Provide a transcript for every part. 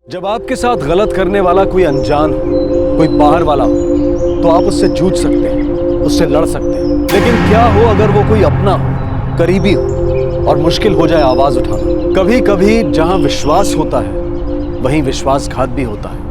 जब आपके साथ गलत करने वाला कोई अनजान हो, कोई बाहर वाला हो, तो आप उससे जूझ सकते हैं, उससे लड़ सकते हैं। लेकिन क्या हो अगर वो कोई अपना हो, करीबी हो और मुश्किल हो जाए आवाज उठाना। कभी कभी जहां विश्वास होता है वहीं विश्वासघात भी होता है।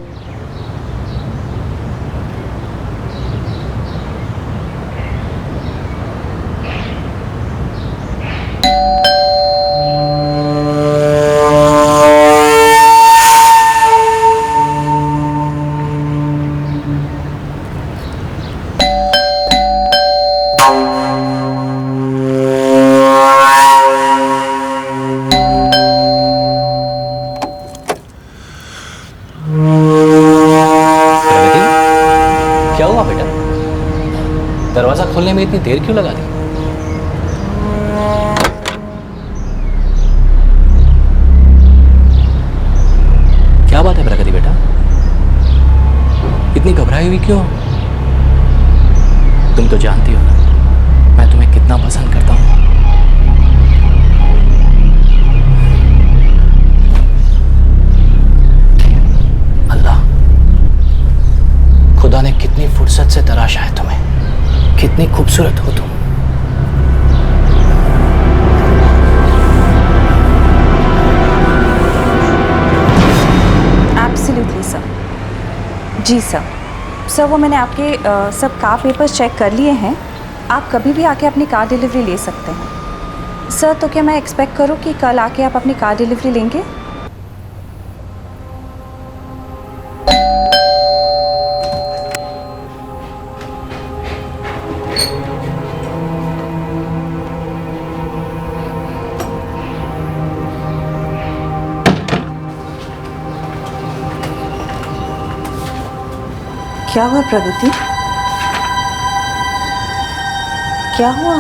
क्या हुआ बेटा? दरवाजा खोलने में इतनी देर क्यों लगा दी? क्या बात है प्रगति बेटा? इतनी घबराई हुई क्यों? तुम तो जानती हो ना मैं तुम्हें कितना पसंद करता हूं। अल्लाह, खुदा ने कितनी फुर्सत से तराशा है तुम्हें। कितनी खूबसूरत हो तुम। Absolutely sir. जी सर। सर वो मैंने आपके सब कार पेपर्स चेक कर लिए हैं। आप कभी भी आके अपनी कार डिलीवरी ले सकते हैं। सर तो क्या मैं एक्सपेक्ट करूं कि कल आके आप अपनी कार डिलीवरी लेंगे? क्या हुआ प्रगति? क्या हुआ?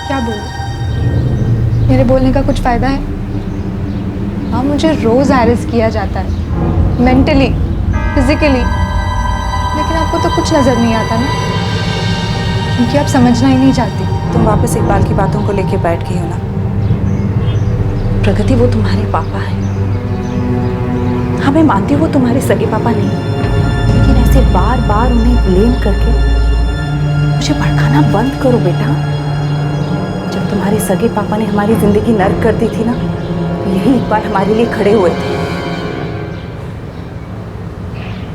क्या बोलूं? मेरे बोलने का कुछ फ़ायदा है? हाँ, मुझे रोज़ हैरेस किया जाता है, मेंटली, फिजिकली, लेकिन आपको तो कुछ नज़र नहीं आता ना, क्योंकि आप समझना ही नहीं चाहती। तुम वापस इकबाल की बातों को लेके बैठ गई हो ना। प्रगति वो तुम्हारे पापा हैं। हाँ मैं मानती हूँ वो तुम्हारे सगे पापा नहीं, लेकिन ऐसे बार बार उन्हें ब्लेम करके मुझे भड़काना बंद करो बेटा। जब तुम्हारे सगे पापा ने हमारी जिंदगी नर्क कर दी थी ना, तो यही इकबाल हमारे लिए खड़े हुए थे।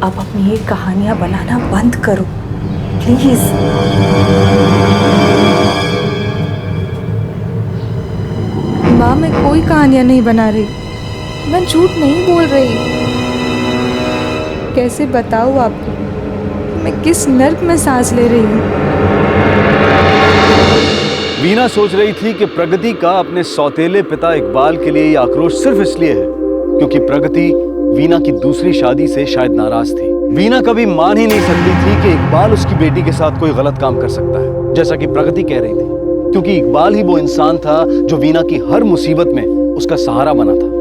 अब अपनी ये कहानियां बनाना बंद करो प्लीज। माँ, मैं कोई कहानियाँ नहीं बना रही, मैं झूठ नहीं बोल रही। कैसे बताऊँ आपको मैं किस नर्क में सांस ले रही हूँ। वीना सोच रही थी कि प्रगति का अपने सौतेले पिता इकबाल के लिए ये आक्रोश सिर्फ इसलिए है क्योंकि प्रगति वीना की दूसरी शादी से शायद नाराज थी। वीना कभी मान ही नहीं सकती थी कि इकबाल उसकी बेटी के साथ कोई गलत काम कर सकता है, जैसा कि प्रगति कह रही थी, क्योंकि इकबाल ही वो इंसान था जो वीना की हर मुसीबत में उसका सहारा बना था।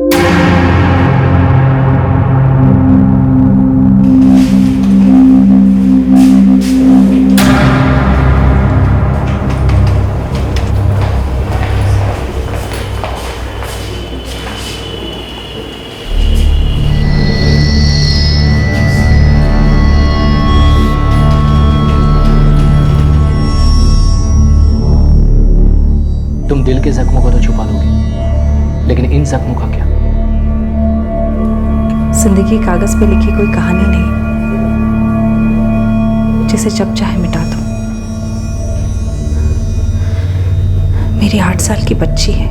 तुम दिल के जख्मों को तो छुपा लोगे, लेकिन इन जख्मों का क्या? जिंदगी कागज पे लिखी कोई कहानी नहीं जिसे जब चाहे मिटा दो। मेरी 8 साल की बच्ची है।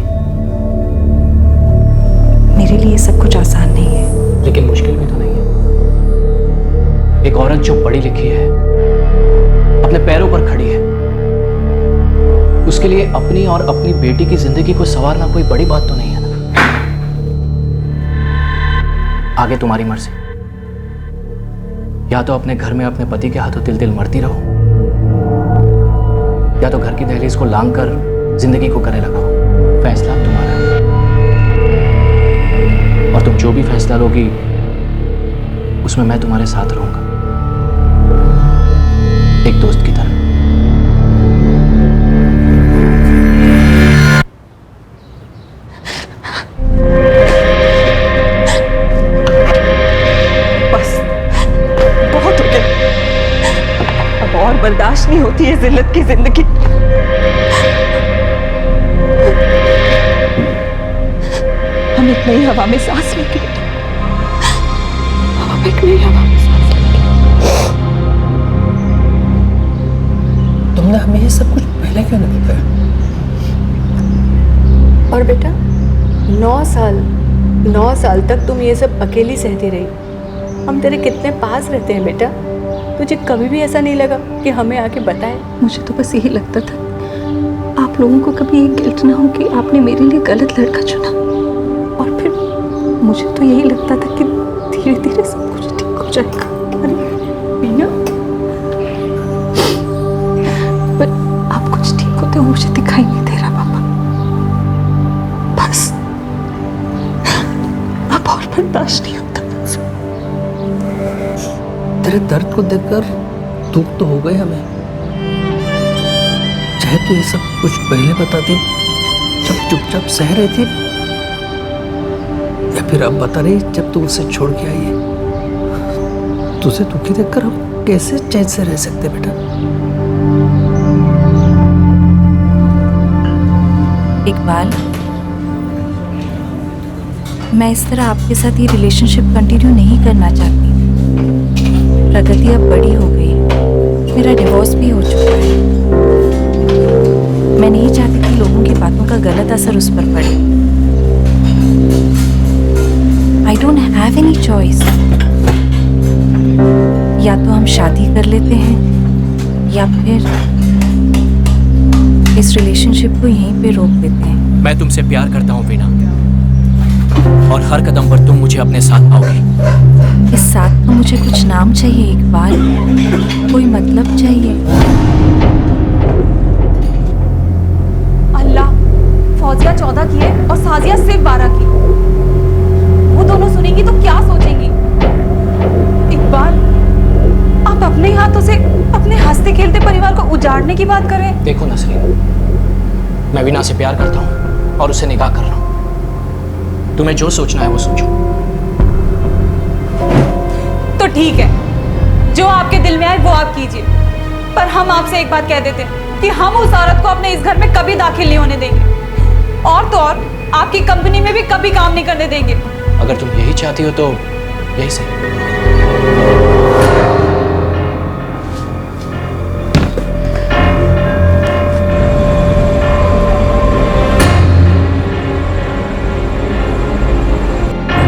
मेरे लिए सब कुछ आसान नहीं है। लेकिन मुश्किल भी तो नहीं है। एक औरत जो पढ़ी लिखी है, अपने पैरों पर खड़ी है, उसके लिए अपनी और अपनी बेटी की जिंदगी को संवारना कोई बड़ी बात तो नहीं है ना। आगे तुम्हारी मर्जी। या तो अपने घर में अपने पति के हाथों तिल तिल मरती रहो, या तो घर की दहलीज को लांग कर जिंदगी को गले लगाओ। फैसला तुम्हारा है। और तुम जो भी फैसला लोगी उसमें मैं तुम्हारे साथ रहूंगा, एक दोस्त की तरह। बर्दाश्त नहीं होती है जिल्लत की जिंदगी। हम इतनी ही हवा में सांस लेंगे बेटा, हम इतनी ही हवा में सांस लेंगे। तुमने हमें ये सब कुछ पहले क्यों नहीं बताया? और बेटा 9 साल तक तुम ये सब अकेली सहती रही। हम तेरे कितने पास रहते हैं बेटा, तुझे कभी भी ऐसा नहीं लगा कि हमें आके बताए? मुझे तो बस यही लगता था आप लोगों को कभी ये गिल्ट ना हो कि आपने मेरे लिए गलत लड़का चुना, और फिर मुझे तो यही लगता था कि धीरे धीरे सब कुछ ठीक हो जाएगा। अरे वीना, पर आप कुछ ठीक होते हो मुझे दिखाई नहीं दे रहा पापा। बस अब और बर्दाश्त नहीं होता। तेरे दर्द को देखकर दुख तो हो गए हमें। चाहे तू ये सब कुछ पहले बताती, जब चुपचाप सह रही थी, या फिर अब बता रही जब तू उसे छोड़ के आई है। तुझे दुखी देखकर हम कैसे चैन से रह सकते बेटा? इकबाल, मैं इस तरह आपके साथ ये रिलेशनशिप कंटिन्यू नहीं करना चाहती। प्रगति अब बड़ी हो गई, मेरा डिवोर्स भी हो चुका है। मैं नहीं चाहती कि लोगों की बातों का गलत असर उस पर पड़े। I don't have any choice. या तो हम शादी कर लेते हैं या फिर इस रिलेशनशिप को यहीं पे रोक देते हैं। मैं तुमसे प्यार करता हूँ वीना, और हर कदम पर तुम मुझे अपने साथ आओगी। इस साथ तो मुझे कुछ नाम चाहिए इकबाल, कोई मतलब चाहिए। अल्लाह, फौजिया 14 की है और साजिया सिर्फ 12 की। वो दोनों सुनेंगी तो क्या सोचेंगी? इकबाल, आप अपने ही हाथों से अपने हंसते खेलते परिवार को उजाड़ने की बात कर रहे हैं। देखो नसरीन, मैं वीना से प्यार करता हूँ और उसे निकाह कर रहा हूँ। तुम्हें जो सोचना है वो सोचो। तो ठीक है, जो आपके दिल में आए वो आप कीजिए, पर हम आपसे एक बात कह देते हैं कि हम उस औरत को अपने इस घर में कभी दाखिल नहीं होने देंगे, और तो और आपकी कंपनी में भी कभी काम नहीं करने देंगे। अगर तुम यही चाहती हो तो यही सही।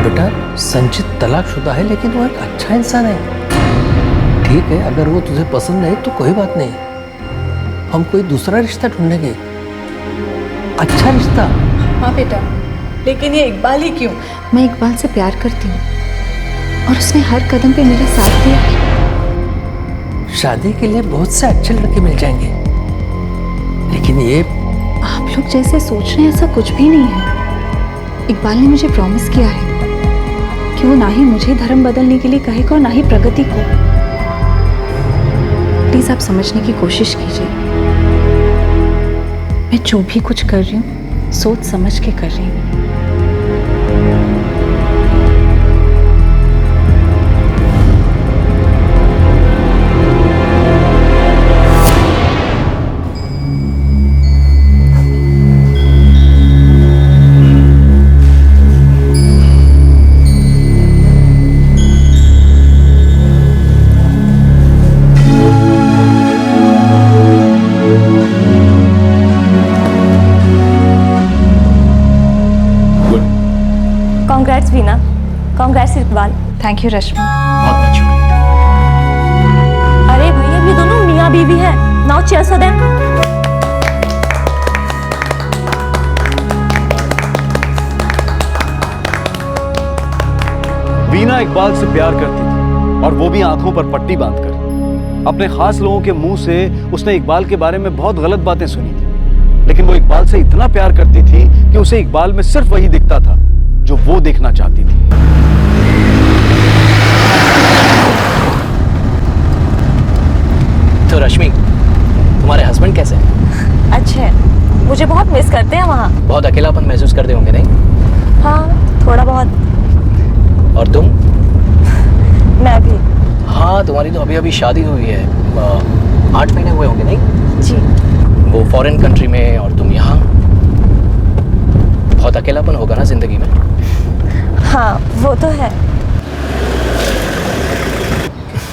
बेटा, संचित तलाकशुदा है, लेकिन वो एक अच्छा इंसान है। ठीक है, अगर वो तुझे पसंद नहीं तो कोई बात नहीं, हम कोई दूसरा रिश्ता ढूंढेंगे, अच्छा रिश्ता। हाँ बेटा, लेकिन ये इकबाल ही क्यों? मैं इकबाल से प्यार करती हूँ और उसने हर कदम पे मेरा साथ दिया। शादी के लिए बहुत से अच्छे लड़के मिल जाएंगे, लेकिन ये आप लोग जैसे सोच रहे हैं ऐसा कुछ भी नहीं है। इकबाल ने मुझे प्रॉमिस किया है कि वो ना ही मुझे धर्म बदलने के लिए कहेगा और ना ही प्रगति को। प्लीज आप समझने की कोशिश कीजिए। मैं जो भी कुछ कर रही हूँ सोच समझ के कर रही हूँ। Congrats Veena, congrats Iqbal. Thank you Rashmi. बहुत बहुत शुक्रिया। अरे भैया, ये दोनों मियाँ बीवी हैं। Now chairs for them. Veena Iqbal से प्यार करती थी, और वो भी आंखों पर पट्टी बांधकर। अपने खास लोगों के मुंह से उसने इकबाल के बारे में बहुत गलत बातें सुनी थी, लेकिन वो इकबाल से इतना प्यार करती थी कि उसे इकबाल में सिर्फ वही दिखता था जो वो देखना चाहती थी। तो रश्मि, तुम्हारे हस्बैंड कैसे हैं? अच्छे हैं, मुझे बहुत मिस करते हैं वहाँ। बहुत अकेलापन महसूस करते होंगे नहीं? हाँ, थोड़ा बहुत। और तुम? मैं भी। हाँ, तुम्हारी तो अभी अभी शादी हुई है। 8 महीने हुए होंगे नहीं? जी। वो फॉरेन कंट्री में और तुम यहाँ, बहुत अकेलापन होगा ना जिंदगी में? हाँ वो तो है।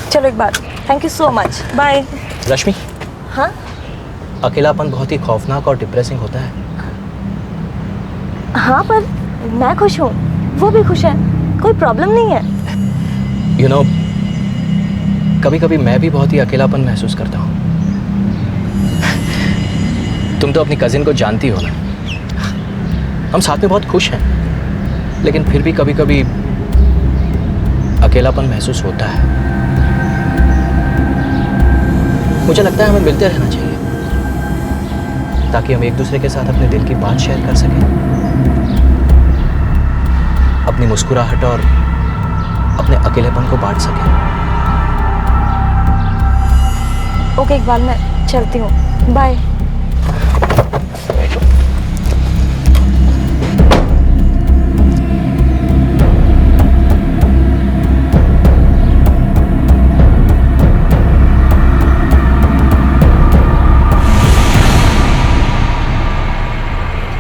चलो एक बात, thank you so much, bye. Rashmi, हाँ अकेलापन बहुत ही खौफनाक और डिप्रेसिंग होता है। हाँ पर मैं खुश हूँ, वो भी खुश है, कोई प्रॉब्लम नहीं है। यू नो, कभी कभी मैं भी बहुत ही अकेलापन महसूस करता हूँ। तुम तो अपनी कजिन को जानती हो ना, हम साथ में बहुत खुश हैं, लेकिन फिर भी कभी कभी अकेलापन महसूस होता है। मुझे लगता है हमें मिलते रहना चाहिए ताकि हम एक दूसरे के साथ अपने दिल की बात शेयर कर सकें, अपनी मुस्कुराहट और अपने अकेलेपन को बांट सकें। ओके इकबाल, मैं चलती हूँ, बाय।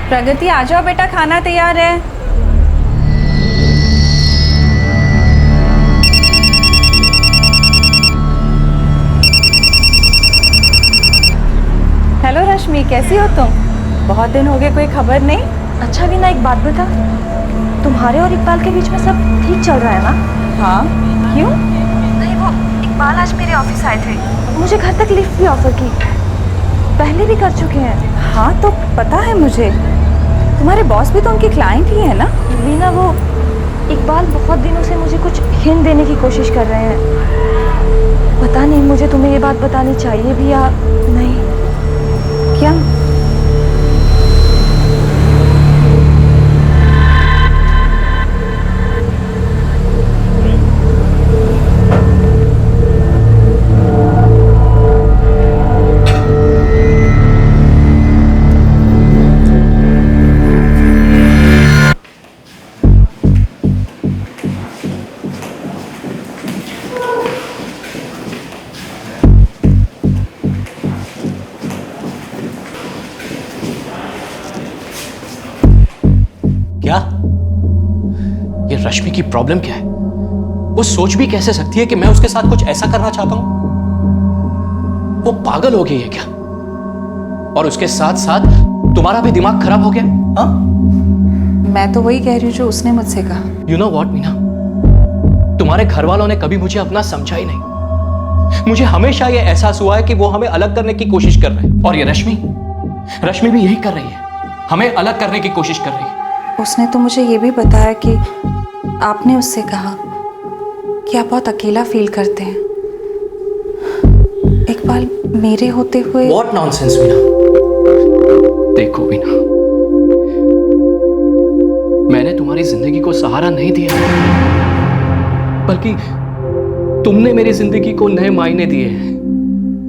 प्रगति आ जाओ बेटा, खाना तैयार है। हेलो रश्मि, कैसी हो तुम? बहुत दिन हो गए, कोई खबर नहीं। अच्छा वीना, एक बात बता, तुम्हारे और इकबाल के बीच में सब ठीक चल रहा है ना? हाँ, क्यों? नहीं, वो इकबाल आज मेरे ऑफिस आए थे, मुझे घर तक लिफ्ट भी ऑफर की, पहले भी कर चुके हैं। हाँ तो पता है मुझे, तुम्हारे बॉस भी तो उनके क्लाइंट ही है ना? वीना, वो इकबाल बहुत दिनों से मुझे कुछ हिंट देने की कोशिश कर रहे हैं। पता नहीं मुझे तुम्हें ये बात बतानी चाहिए भी या नहीं। क्या? क्या? ये रश्मि की प्रॉब्लम क्या है? वो सोच भी कैसे सकती है कि मैं उसके साथ कुछ ऐसा करना चाहता हूं? वो पागल हो गई है क्या? और उसके साथ साथ तुम्हारा भी दिमाग खराब हो गया? हाँ? मैं तो वही कह रही हूँ जो उसने मुझसे कहा। यू नो व्हाट मीना, तुम्हारे घर वालों ने कभी मुझे अपना समझा ही नहीं। मुझे हमेशा ये एहसास हुआ है कि वो हमें अलग करने की कोशिश कर रहे हैं, और ये रश्मि भी यही कर रही है, हमें अलग करने की कोशिश कर रही है। उसने तो मुझे ये भी बताया कि आपने उससे कहा कि आप बहुत अकेला फील करते हैं। इकबाल मेरे होते हुए। What nonsense Meena. देखो मीना, मैंने तुम्हारी जिंदगी को सहारा नहीं दिया, बल्कि तुमने मेरी जिंदगी को नए मायने दिए हैं,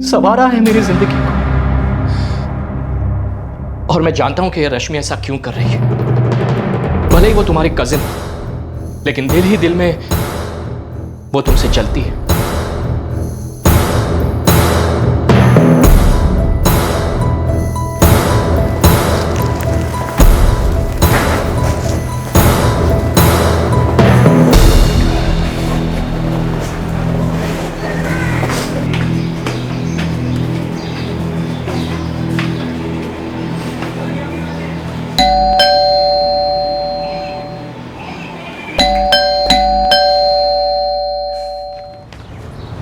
संवारा है मेरी जिंदगी को। और मैं जानता हूं कि ये रश्मि ऐसा क्यों कर रही है। भले ही वो तुम्हारी कजिन, लेकिन दिल ही दिल में वो तुमसे चलती है।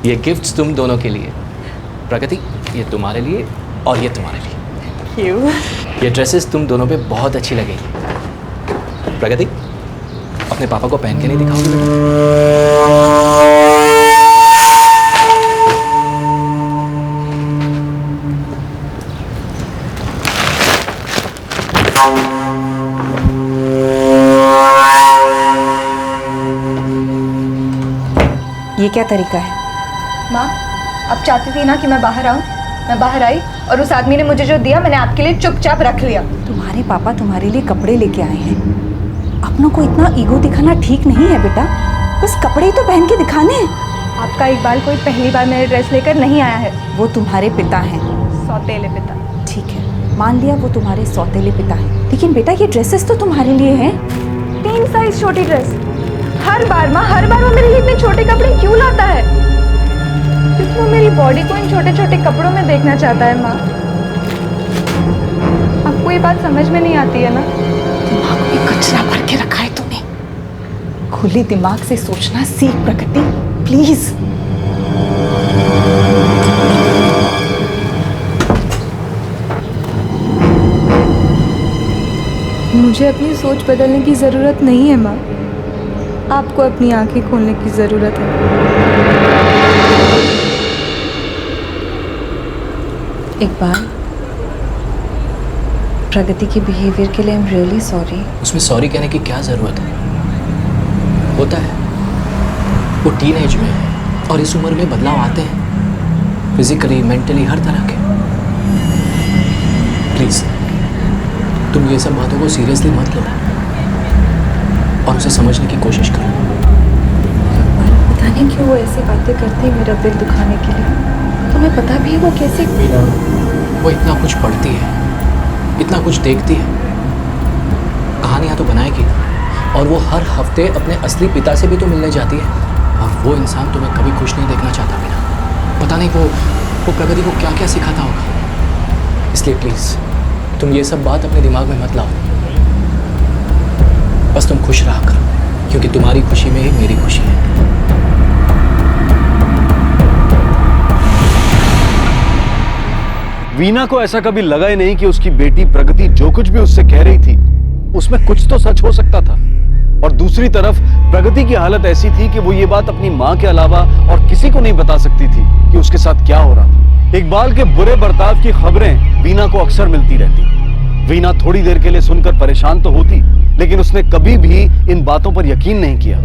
ये गिफ्ट्स तुम दोनों के लिए। प्रगति, ये तुम्हारे लिए और ये तुम्हारे लिए। क्यों? ये ड्रेसेस तुम दोनों पे बहुत अच्छी लगेगी। प्रगति, अपने पापा को पहन के नहीं दिखाओगे ये क्या तरीका है? माँ, आप चाहती थी ना कि मैं बाहर आऊँ, मैं बाहर आई और उस आदमी ने मुझे जो दिया मैंने आपके लिए चुपचाप रख लिया। तुम्हारे पापा तुम्हारे लिए कपड़े लेके आए हैं। अपनों को इतना ईगो दिखाना ठीक नहीं है बेटा, बस कपड़े ही तो पहन के दिखाने हैं। आपका इकबाल कोई पहली बार मेरे ड्रेस लेकर नहीं आया है। वो तुम्हारे पिता हैं। सौतेले पिता। ठीक है, मान लिया वो तुम्हारे सौतेले पिता हैं, लेकिन बेटा ये ड्रेसेस तो तुम्हारे लिए हैं। 3 साइज छोटी ड्रेस। हर बार वो मेरे लिए इतने छोटे कपड़े क्यों लाता है? क्योंकि वो मेरी बॉडी को इन छोटे छोटे कपड़ों में देखना चाहता है माँ। आपको ये बात समझ में नहीं आती है ना? दिमाग में कचरा भर के रखा है तूने। खुले दिमाग से सोचना सीख प्रकृति, प्लीज। मुझे अपनी सोच बदलने की ज़रूरत नहीं है माँ, आपको अपनी आंखें खोलने की ज़रूरत है। इकबाल, प्रगति के बिहेवियर के लिए आई एम रियली सॉरी। उसमें सॉरी कहने की क्या ज़रूरत है? होता है, वो टीनेज में है और इस उम्र में बदलाव आते हैं, फिजिकली, मेंटली, हर तरह के। प्लीज़ तुम ये सब बातों को सीरियसली मत लो और उसे समझने की कोशिश करो। पता नहीं क्यों वो ऐसी बातें करती है मेरा दिल दुखाने के लिए। तुम्हें पता भी है वो कैसे? वो इतना कुछ पढ़ती है, इतना कुछ देखती है, कहानियाँ तो बनाएगी, और वो हर हफ्ते अपने असली पिता से भी तो मिलने जाती है, और वो इंसान तुम्हें कभी खुश नहीं देखना चाहता मीना। पता नहीं वो प्रगति को क्या क्या सिखाता होगा। इसलिए प्लीज़ तुम ये सब बात अपने दिमाग में मत लाओ। बस तुम खुश रहा करो, क्योंकि तुम्हारी खुशी में ही मेरी खुशी है। वीना को ऐसा कभी लगा ही नहीं कि उसकी बेटी प्रगति जो कुछ भी उससे कह रही थी उसमें कुछ तो सच हो सकता था। और दूसरी तरफ प्रगति की हालत ऐसी थी कि वो ये बात अपनी मां के अलावा और किसी को नहीं बता सकती थी कि उसके साथ क्या हो रहा था। इकबाल के बुरे बर्ताव की खबरें वीना को अक्सर मिलती रहती। वीना थोड़ी देर के लिए सुनकर परेशान तो होती, लेकिन उसने कभी भी इन बातों पर यकीन नहीं किया।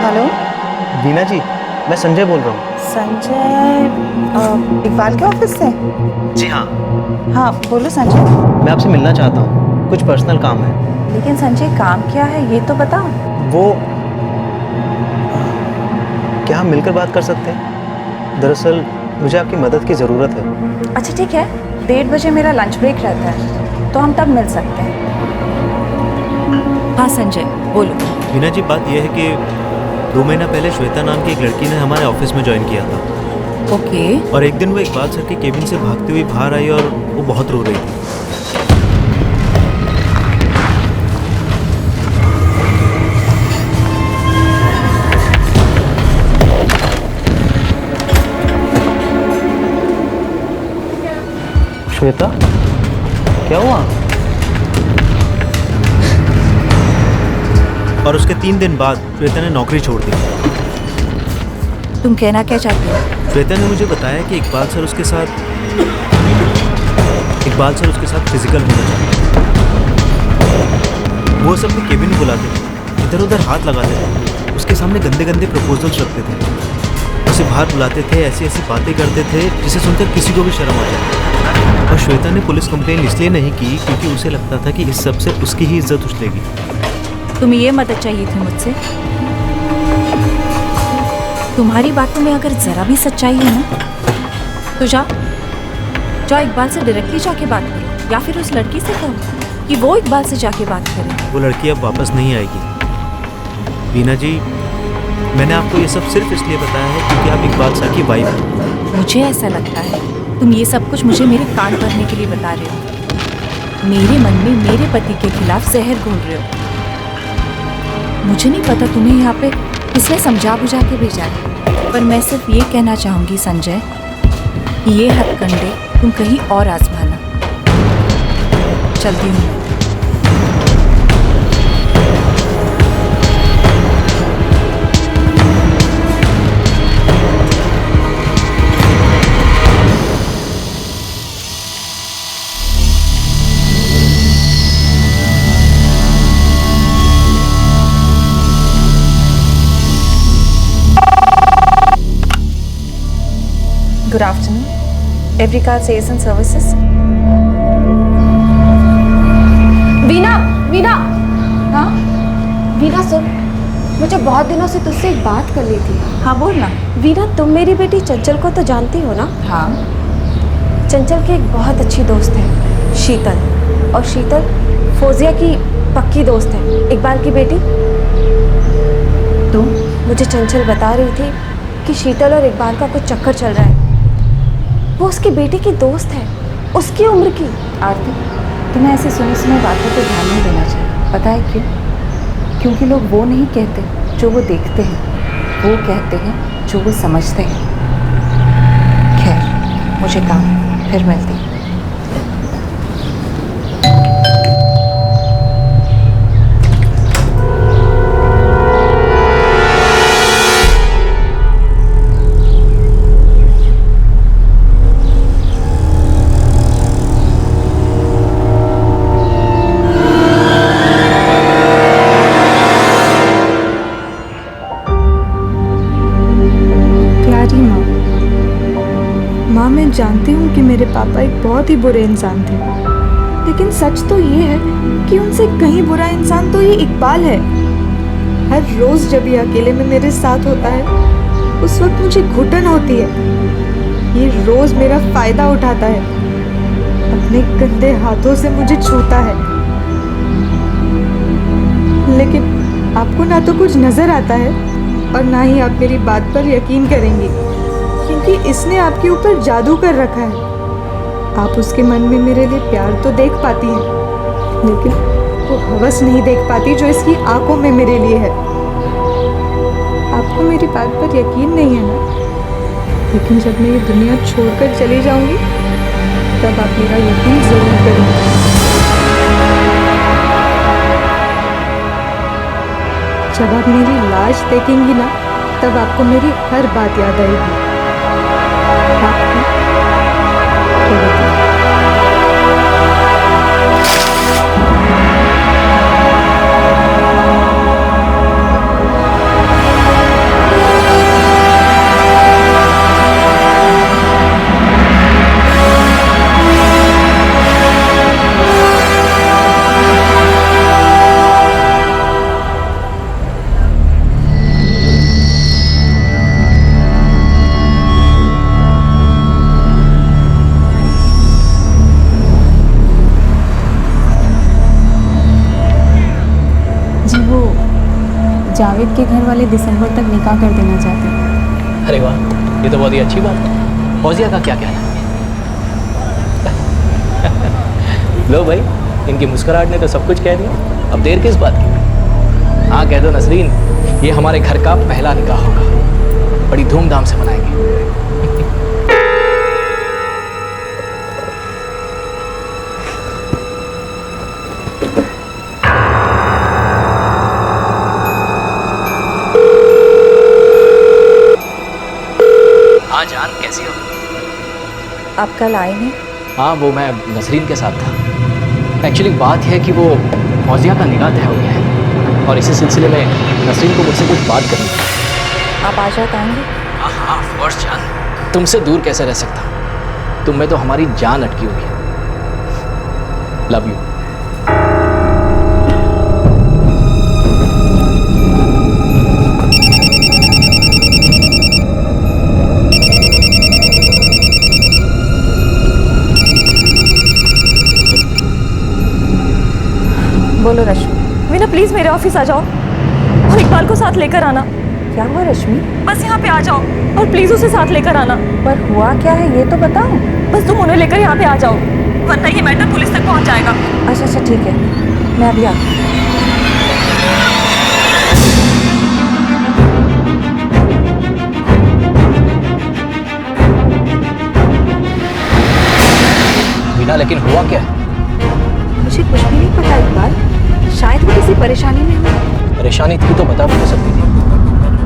हेलो वीना जी, मैं संजय बोल रहा हूँ। संजय, इकबाल के ऑफिस से? जी हाँ। हाँ बोलो संजय। मैं आपसे मिलना चाहता हूँ, कुछ पर्सनल काम है। लेकिन संजय काम क्या है ये तो बताओ। वो क्या हम मिलकर बात कर सकते हैं? दरअसल मुझे आपकी मदद की ज़रूरत है। अच्छा ठीक है, 1:30 बजे मेरा लंच ब्रेक रहता है, तो हम तब मिल सकते हैं। हाँ संजय बोलो। वीना जी, बात यह है कि 2 महीना पहले श्वेता नाम की एक लड़की ने हमारे ऑफिस में ज्वाइन किया था। ओके। और एक दिन वो इकबाल सर के केबिन से भागती हुई बाहर आई और वो बहुत रो रही थी। श्वेता, क्या हुआ? और उसके 3 दिन बाद श्वेता ने नौकरी छोड़ दी। तुम कहना क्या चाहते हो? श्वेता ने मुझे बताया कि इकबाल सर उसके साथ फिजिकल होना चाहते हैं। वो सब केबिन में बुलाते थे, इधर उधर हाथ लगाते थे, उसके सामने गंदे गंदे प्रपोजल्स रखते थे, उसे बाहर बुलाते थे, ऐसी ऐसी बातें करते थे जिसे सुनकर किसी को भी शर्म आ जाए। और श्वेता ने पुलिस कंप्लेन इसलिए नहीं की क्योंकि उसे लगता था कि इस सब से उसकी ही इज्जत उछलेगी। तुम्हें ये मदद चाहिए थी मुझसे? तुम्हारी बातों में अगर जरा भी सच्चाई है ना, तो जाओ इकबाल से डायरेक्टली जाके बात करो, या फिर उस लड़की से कहो कि वो इकबाल से जाके बात करे। वो लड़की अब वापस नहीं आएगी। वीना जी, मैंने आपको ये सब सिर्फ इसलिए बताया है क्योंकि आप इकबाल सर की वाइफ हैं। मुझे ऐसा लगता है तुम ये सब कुछ मुझे मेरे कान भरने के लिए बता रहे हो। मेरे मन में मेरे पति के खिलाफ जहर घोल रहे हो। मुझे नहीं पता तुम्हें यहाँ पे किसने समझा बुझा के भेजा है, पर मैं सिर्फ ये कहना चाहूँगी संजय, ये हथकंडे तुम कहीं और आजमाना। चलती हूँ। Good afternoon. Every car sales and services. Veena सुन, मुझे बहुत दिनों से तुझसे एक बात करनी थी। हाँ बोल ना। वीना, तुम मेरी बेटी चंचल को तो जानती हो ना? हाँ। चंचल की एक बहुत अच्छी दोस्त है शीतल, और शीतल फौजिया की पक्की दोस्त है, इकबाल की बेटी। तो मुझे चंचल बता रही थी कि शीतल और इकबाल का कुछ चक्कर चल रहा है। वो उसकी बेटी की दोस्त है, उसकी उम्र की। आरती, तुम्हें ऐसी सुनी सुनी बातों पर ध्यान नहीं देना चाहिए। पता है क्यों? क्योंकि लोग वो नहीं कहते जो वो देखते हैं, वो कहते हैं जो वो समझते हैं। खैर, मुझे काम, फिर मिलती हूँ। माँ, मैं जानती हूँ कि मेरे पापा एक बहुत ही बुरे इंसान थे, लेकिन सच तो ये है कि उनसे कहीं बुरा इंसान तो ये इकबाल है। हर रोज़ जब ये अकेले में मेरे साथ होता है, उस वक्त मुझे घुटन होती है। ये रोज़ मेरा फ़ायदा उठाता है, अपने गंदे हाथों से मुझे छूता है। लेकिन आपको ना तो कुछ नज़र आता है और ना ही आप मेरी बात पर यकीन करेंगी, क्योंकि इसने आपके ऊपर जादू कर रखा है। आप उसके मन में मेरे लिए प्यार तो देख पाती हैं, लेकिन वो हवस नहीं देख पाती जो इसकी आंखों में मेरे लिए है। आपको मेरी बात पर यकीन नहीं है ना? लेकिन जब मैं ये दुनिया छोड़कर चली जाऊंगी, तब आप मेरा यकीन जरूर करेंगे। जब आप मेरी लाश देखेंगी ना, तब आपको मेरी हर बात याद आएगी। जावेद के घर वाले दिसंबर तक निकाह कर देना चाहते हैं। अरे वाह, ये तो बहुत ही अच्छी बात है। फौजिया का क्या कहना है? लो भाई, इनकी मुस्कुराहट ने तो सब कुछ कह दिया, अब देर किस बात की? हाँ कह दो नसरीन, ये हमारे घर का पहला निकाह होगा, बड़ी धूमधाम से मनाएंगे। हाँ जान, कैसी हो? आप कल आए नहीं? हाँ, वो मैं नसरीन के साथ था। एक्चुअली बात है कि वो फौजिया का निकाह तय हो गया है और इसी सिलसिले में नसरीन को मुझसे कुछ बात करनी है। आप आज रात आएंगे? हाँ हाँ ऑफ कोर्स जान, तुमसे दूर कैसे रह सकता? तुम में तो हमारी जान अटकी हुई है। Love you. बोलो रश्मि। वीना प्लीज मेरे ऑफिस आ जाओ और इकबाल को साथ लेकर आना। क्या हुआ रश्मि? बस यहाँ पे आ जाओ और प्लीज उसे साथ लेकर आना। पर हुआ क्या है ये तो बताओ। बस तुम उन्हें लेकर यहाँ पे आ जाओ, वरना ये मैटर पुलिस तक पहुँच जाएगा। अच्छा अच्छा ठीक है, मैं अभी आती हूँ। वीना, लेकिन हुआ क्या है? मुझे कुछ भी नहीं पता इकबाल, शायद वो किसी परेशानी में हो। परेशानी थी तो बता भी नहीं सकती थी,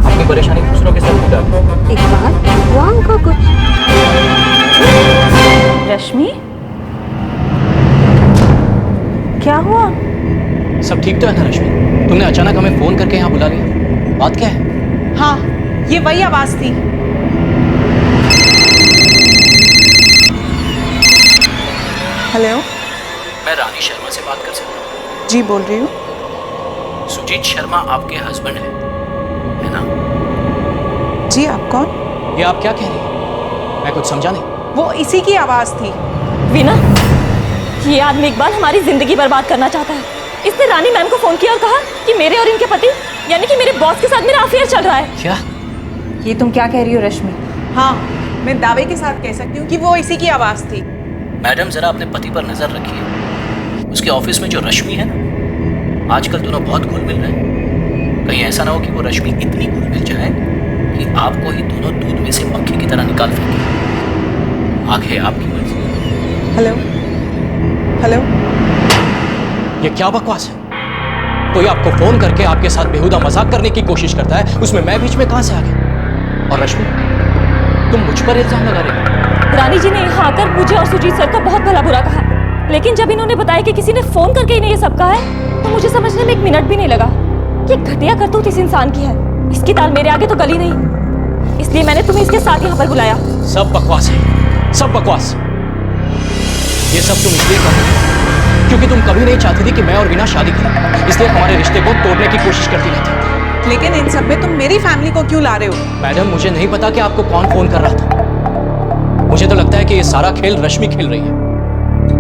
अपनी परेशानी दूसरों के साथ बता दी। इकबाल, हुआ उनका कुछ? रश्मि, क्या हुआ? सब ठीक तो है ना रश्मि? तुमने अचानक हमें फोन करके यहाँ बुला लिया, बात क्या है? हाँ, ये वही आवाज थी। हेलो, मैं रानी शर्मा से बात कर सकता हूँ? जी बोल रही हूँ। सुजीत शर्मा आपके हस्बैंड है ना? जी, आप कौन? ये आप क्या कह रही हैं? मैं कुछ समझा नहीं। वो इसी की आवाज थी। वीना, ये आदमी इकबाल हमारी जिंदगी बर्बाद करना चाहता है। इसने रानी मैम को फोन किया और कहा कि मेरे और इनके पति यानी कि मेरे बॉस के साथ मेरा अफेयर चल रहा है। क्या? ये तुम क्या कह रही हो रश्मि? हाँ, मैं दावे के साथ कह सकती हूँ कि वो इसी की आवाज थी। मैडम, जरा अपने पति पर नजर रखिए। उसके ऑफिस में जो रश्मि है ना, आजकल दोनों बहुत घुल मिल रहे हैं। कहीं ऐसा ना हो कि वो रश्मि इतनी घुल मिल जाए कि आपको ही दोनों दूध में से मक्खी की तरह निकाल फेंके। आगे आपकी मर्जी। हेलो हेलो, ये क्या बकवास है? कोई आपको फोन करके आपके साथ बेहुदा मजाक करने की कोशिश करता है, उसमें मैं बीच में कहां से आ गया? और रश्मि, तुम मुझ पर इल्जाम लगा रही हो? रानी जी ने यहाँ आकर मुझे और सुजीत सर का बहुत भला बुरा कहा, लेकिन जब इन्होंने बताया कि किसी ने फोन करके इन्हें ये सब कहा है, तो मुझे समझने में एक मिनट भी नहीं लगा कि घटिया करतूत इस इंसान की है। इसकी दाल मेरे आगे तो गली नहीं, इसलिए मैंने तुम्हें इसके साथ यहाँ पर बुलाया। सब बकवास है, सब बकवास। ये सब तुम इसलिए कर रही हो क्योंकि तुम कभी नहीं चाहती थी कि मैं और वीना शादी करें, इसलिए हमारे रिश्ते को तोड़ने की कोशिश करती रहती। लेकिन इन सब में तुम मेरी फैमिली को क्यों ला रहे हो? मैडम, मुझे नहीं पता कि आपको कौन फोन कर रहा था। मुझे तो लगता है कि ये सारा खेल रश्मि खेल रही है,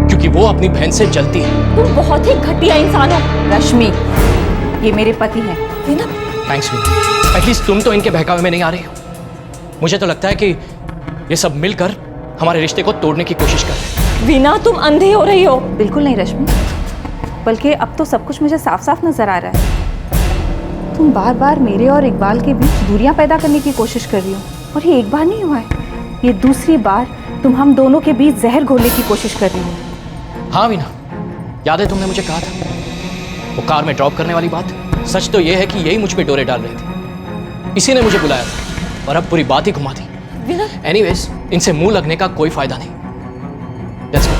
क्योंकि वो अपनी बहन से जलती है। तुम बहुत ही घटिया इंसान हो। रश्मि, ये मेरे पति हैं। वीना, थैंक्स वीना, एटलीस्ट तुम तो इनके बहकावे में नहीं आ रही हो। मुझे तो लगता है कि ये सब मिलकर हमारे रिश्ते को तोड़ने की कोशिश कर रहे हैं। वीना, तुम अंधी हो रही हो। बिल्कुल नहीं रश्मि, बल्कि अब तो सब कुछ मुझे साफ साफ नजर आ रहा है। तुम बार बार मेरे और इकबाल के बीच दूरियां पैदा करने की कोशिश कर रही हो, और ये एक बार नहीं हुआ है, ये दूसरी बार तुम हम दोनों के बीच जहर घोलने की कोशिश कर रही हो। हाँ वीना, याद है तुमने मुझे कहा था वो कार में ड्रॉप करने वाली बात? सच तो ये है कि यही मुझ पे डोरे डाल रही थी, इसी ने मुझे बुलाया था और अब पूरी बात ही घुमा दी। एनीवेज, इनसे मुंह लगने का कोई फायदा नहीं। Let's go.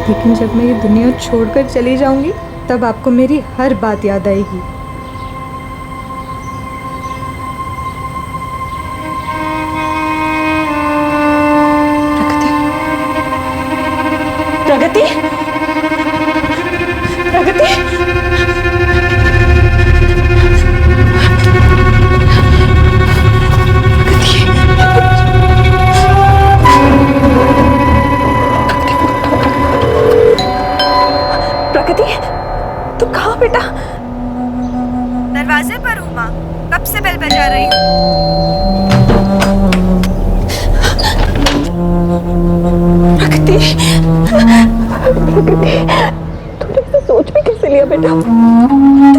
लेकिन जब मैं ये दुनिया छोड़कर चली जाऊंगी, तब आपको मेरी हर बात याद आएगी। प्रगति, प्रगति, प्रगति, तुम कहाँ बेटा? दरवाजे पर हूँ माँ, कब से बेल बजा रही हूँ। प्रगति, प्रगति, तूने ऐसा सोच भी कैसे लिया बेटा? तू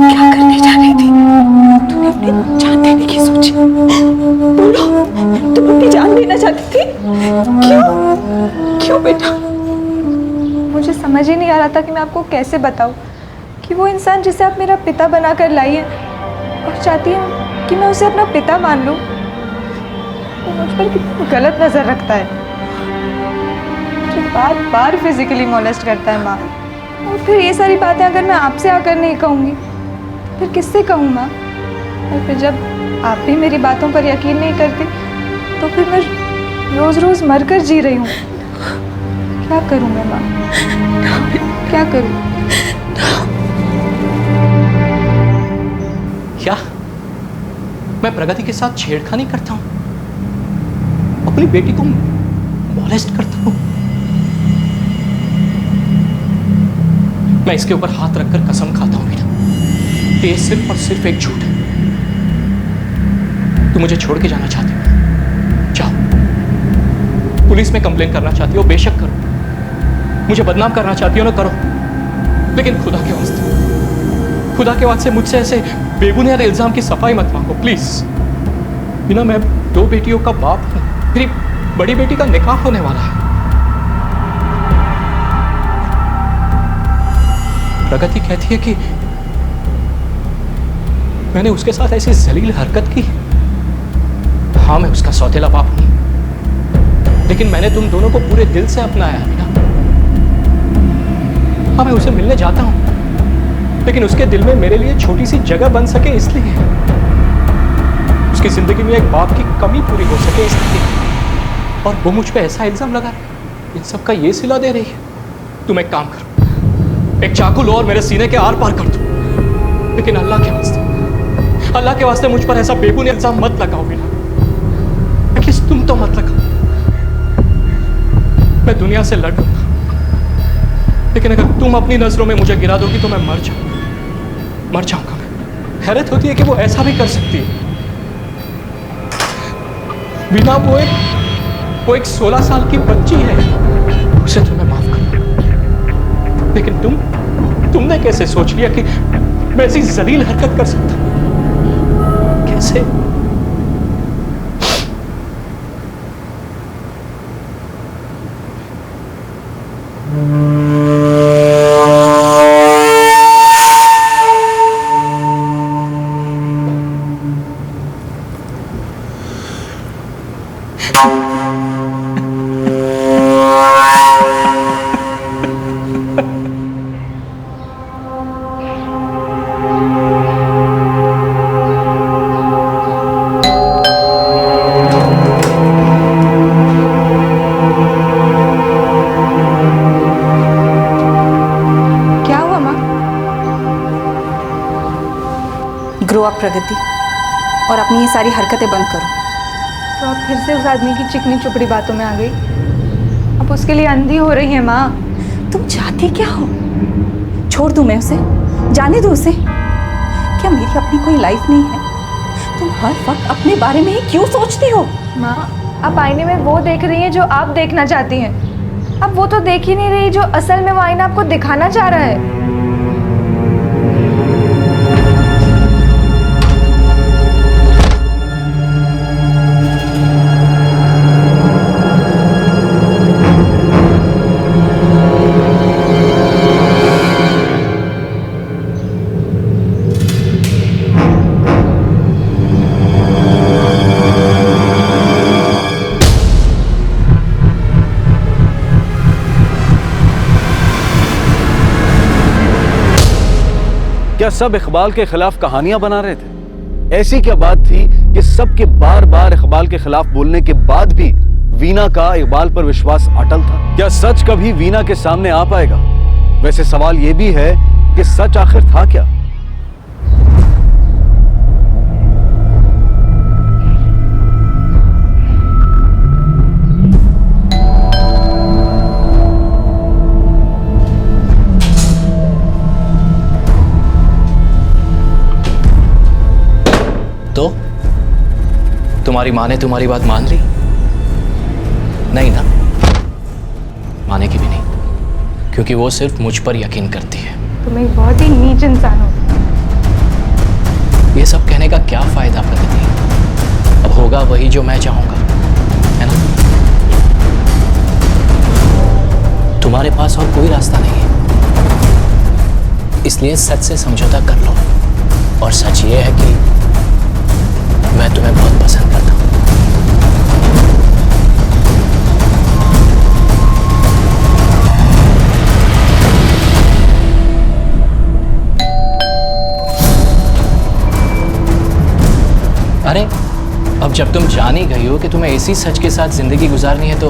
क्या करने जा रही थी? तूने अपनी जान देने की सोची। बोलो, तुम अपनी जान देना चाहती थी? क्यों? क्यों बेटा? मुझे समझ ही नहीं आ रहा था कि मैं आपको कैसे बताऊं कि वो इंसान जिसे आप मेरा पिता बनाकर लाई है और चाहती है कि मैं उसे अपना पिता मान लूं, वो मुझ पर कितना गलत नजर रखता है। मुझे बार बार फिजिकली मोलेस्ट करता है माँ, और फिर ये सारी बातें अगर मैं आपसे आकर नहीं कहूँगी फिर किससे कहूँ माँ? और फिर जब आप भी मेरी बातों पर यकीन नहीं करती तो फिर मैं रोज़ रोज़ मरकर जी रही हूँ। क्या करूँ मैं माँ, क्या करूँ? क्या मैं प्रगति के साथ छेड़खानी करता हूँ? अपनी बेटी को मॉलेस्ट करता हूँ? मैं इसके ऊपर हाथ रखकर कसम खाता हूँ बेटा, ये सिर्फ और सिर्फ एक झूठ है। तुम मुझे छोड़ के जाना चाहती हो, जाओ। पुलिस में कंप्लेन करना चाहती हो, बेशक करो। मुझे बदनाम करना चाहती हो ना, करो। लेकिन खुदा के वास्ते मुझसे ऐसे बेबुनियाद इल्जाम की सफाई मत मांगो प्लीज। बिना, मैं 2 बेटियों का बाप हूं, मेरी बड़ी बेटी का निकाह होने वाला है। प्रगति कहती है कि मैंने उसके साथ ऐसी जलील हरकत की। हाँ, मैं उसका सौतेला बाप हूं, लेकिन मैंने तुम दोनों को पूरे दिल से अपनाया है ना। हाँ, मैं उसे मिलने जाता हूं, लेकिन उसके दिल में मेरे लिए छोटी सी जगह बन सके इसलिए, उसकी जिंदगी में एक बाप की कमी पूरी हो सके इसलिए। और वो मुझ पे ऐसा इल्जाम लगा, इन सब का ये सिला दे रही है। तुम एक काम करो, एक चाकू लो और मेरे सीने के आर पार कर दो, लेकिन अल्लाह के वास्ते मुझ पर ऐसा बेबुनियाद इल्जाम मत लगाओ। बिना, एटलीस्ट तुम तो मत लगाओ। मैं दुनिया से लड़ लूंगा, लेकिन अगर तुम अपनी नजरों में मुझे गिरा दोगी तो मैं मर जाऊंगा मैं। हैरत होती है कि वो ऐसा भी कर सकती है। बिना, वो एक 16 साल की बच्ची है, उसे तो मैं माफ कर, लेकिन तुमने कैसे सोच लिया कि मैं ऐसी जलील हरकत कर सकता हूं? कैसे? ग्रो अप प्रगति, और अपनी ये सारी हरकतें बंद करो। तो आप फिर से उस आदमी की चिकनी चुपड़ी बातों में आ गई। अब उसके लिए अंधी हो रही है माँ। तुम चाहती क्या हो? छोड़ दूं मैं उसे? जाने दो उसे? क्या मेरी अपनी कोई लाइफ नहीं है? तुम हर वक्त अपने बारे में ही क्यों सोचती हो? माँ, आप आईने में वो देख रही हैं जो आप देखना चाहती हैं। अब वो तो देख ही नहीं रही जो असल में वो आईना आपको दिखाना चाह रहा है। क्या सब इकबाल के खिलाफ कहानियां बना रहे थे? ऐसी क्या बात थी कि सबके बार बार इकबाल के खिलाफ बोलने के बाद भी वीना का इकबाल पर विश्वास अटल था? क्या सच कभी वीना के सामने आ पाएगा? वैसे सवाल यह भी है कि सच आखिर था क्या? तो तुम्हारी माँ ने तुम्हारी बात मान ली? नहीं ना, मानेगी भी नहीं, क्योंकि वो सिर्फ मुझ पर यकीन करती है। तुम एक बहुत ही नीच इंसान हो। ये सब कहने का क्या फायदा प्रगति? अब होगा वही जो मैं चाहूंगा, है ना? तुम्हारे पास और कोई रास्ता नहीं है, इसलिए सच से समझौता कर लो। और सच ये है कि मैं तुम्हें बहुत पसंद करता हूं। अरे, अब जब तुम जान ही गई हो कि तुम्हें इसी सच के साथ जिंदगी गुजारनी है, तो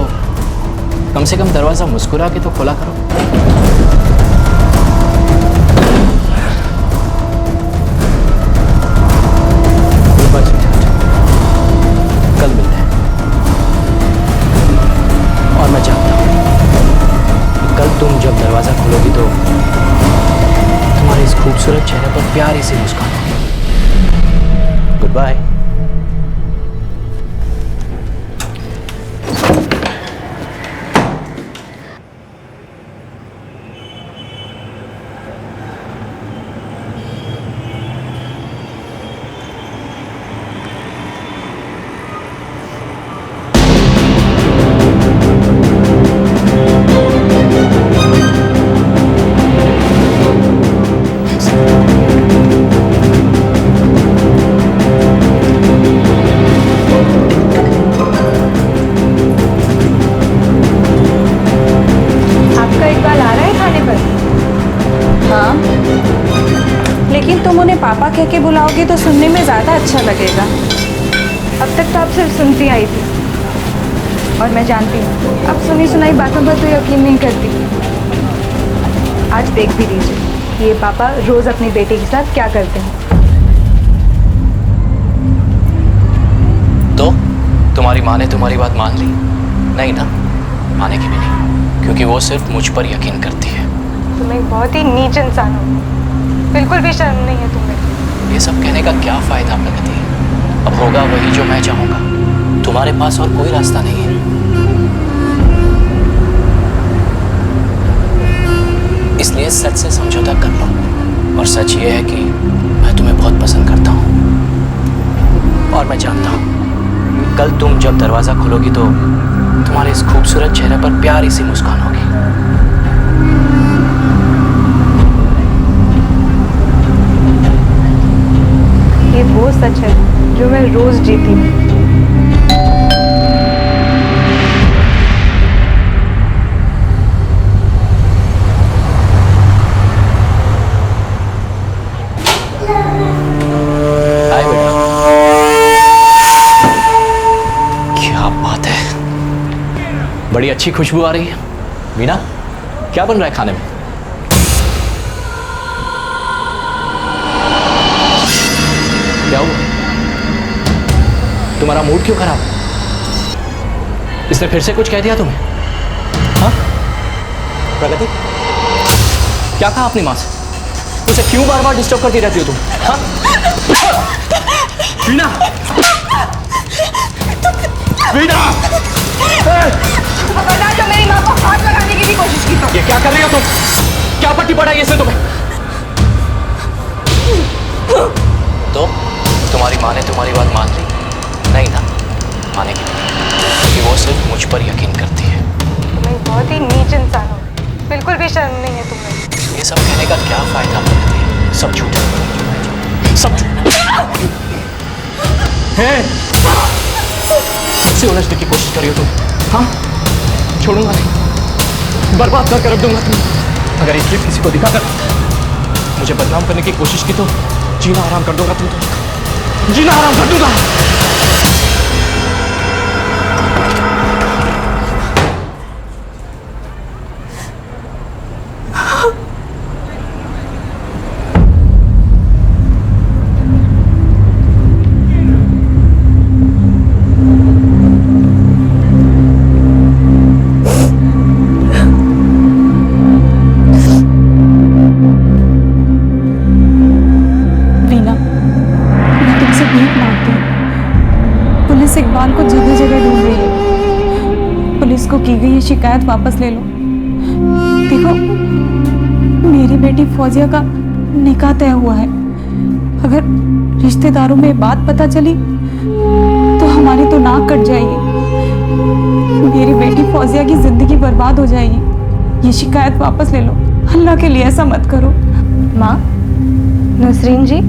कम से कम दरवाजा मुस्कुरा के तो खोला करो। कल मिलते हैं। और मैं चाहता हूं कल तुम जब दरवाजा खोलोगी तो तुम्हारे इस खूबसूरत चेहरे पर प्यारी सी मुस्कान होगी। Goodbye. पापा कह के बुलाओगे तो सुनने में ज़्यादा अच्छा लगेगा। अब तक तो आप सिर्फ सुनती आई थी और मैं जानती हूँ आप सुनी सुनाई बातों पर तो यकीन नहीं करती। आज देख भी लीजिए ये पापा रोज अपनी बेटी के साथ क्या करते हैं। तो तुम्हारी माँ ने तुम्हारी बात मान ली? नहीं ना, मानेगी भी नहीं, क्योंकि वो सिर्फ मुझ पर यकीन करती है। तुम एक बहुत ही नीच इंसान हो, बिल्कुल भी शर्म नहीं है तुम्हें। ये सब कहने का क्या फायदा प्रगति? अब होगा वही जो मैं चाहूंगा, तुम्हारे पास और कोई रास्ता नहीं है। इसलिए सच से समझौता कर लो, और सच ये है कि मैं तुम्हें बहुत पसंद करता हूँ। और मैं जानता हूँ कल तुम जब दरवाजा खोलोगी तो तुम्हारे इस खूबसूरत चेहरे पर प्यारी सी मुस्कान होगी। ये वो सच है जो मैं रोज जीती हूँ। हाय बेटा, क्या बात है, बड़ी अच्छी खुशबू आ रही है। मीना, क्या बन रहा है खाने में? क्या हुआ? तुम्हारा मूड क्यों खराब? इसने फिर से कुछ कह दिया तुम्हें? हाँ प्रगति, क्या कहा अपनी माँ से? उसे क्यों बार बार डिस्टर्ब करती रहती हो तुम? हाँ? मीना! मीना! बता जो मेरी माँ को हाथ लगाने की भी कोशिश की तो। ये क्या कर रही हो तुम? क्या पट्टी पढ़ाई इसने तुम्हें? तो तुम्हारी माँ ने तुम्हारी बात मान ली? नहीं ना, मानेगी क्योंकि वो सिर्फ मुझ पर यकीन करती है। तुम एक बहुत ही नीच इंसान हो, बिल्कुल भी शर्म नहीं है तुम्हें। ये सब कहने का क्या फायदा प्रगति? सब झूठ है, सब झूठ है। मुझसे उलझने की कोशिश कर रही हो तुम? हाँ, छोड़ूंगा नहीं, बर्बाद कर रख दूंगा तुम। अगर ये क्लिप किसी को दिखाकर मुझे बदनाम करने की कोशिश की तो जीना आराम कर दूंगा तुम तो, जीना आराम कर दूंगा। इकबाल को जगह जगह ढूंढ रही है। पुलिस को की गई ये शिकायत वापस ले लो। देखो, मेरी बेटी फौजिया का निकाह तय हुआ है। अगर रिश्तेदारों में बात पता चली तो हमारी तो नाक कट जाएगी। मेरी बेटी फौजिया की जिंदगी बर्बाद हो जाएगी। ये शिकायत वापस ले लो, अल्लाह के लिए ऐसा मत करो। माँ, नसरीन जी,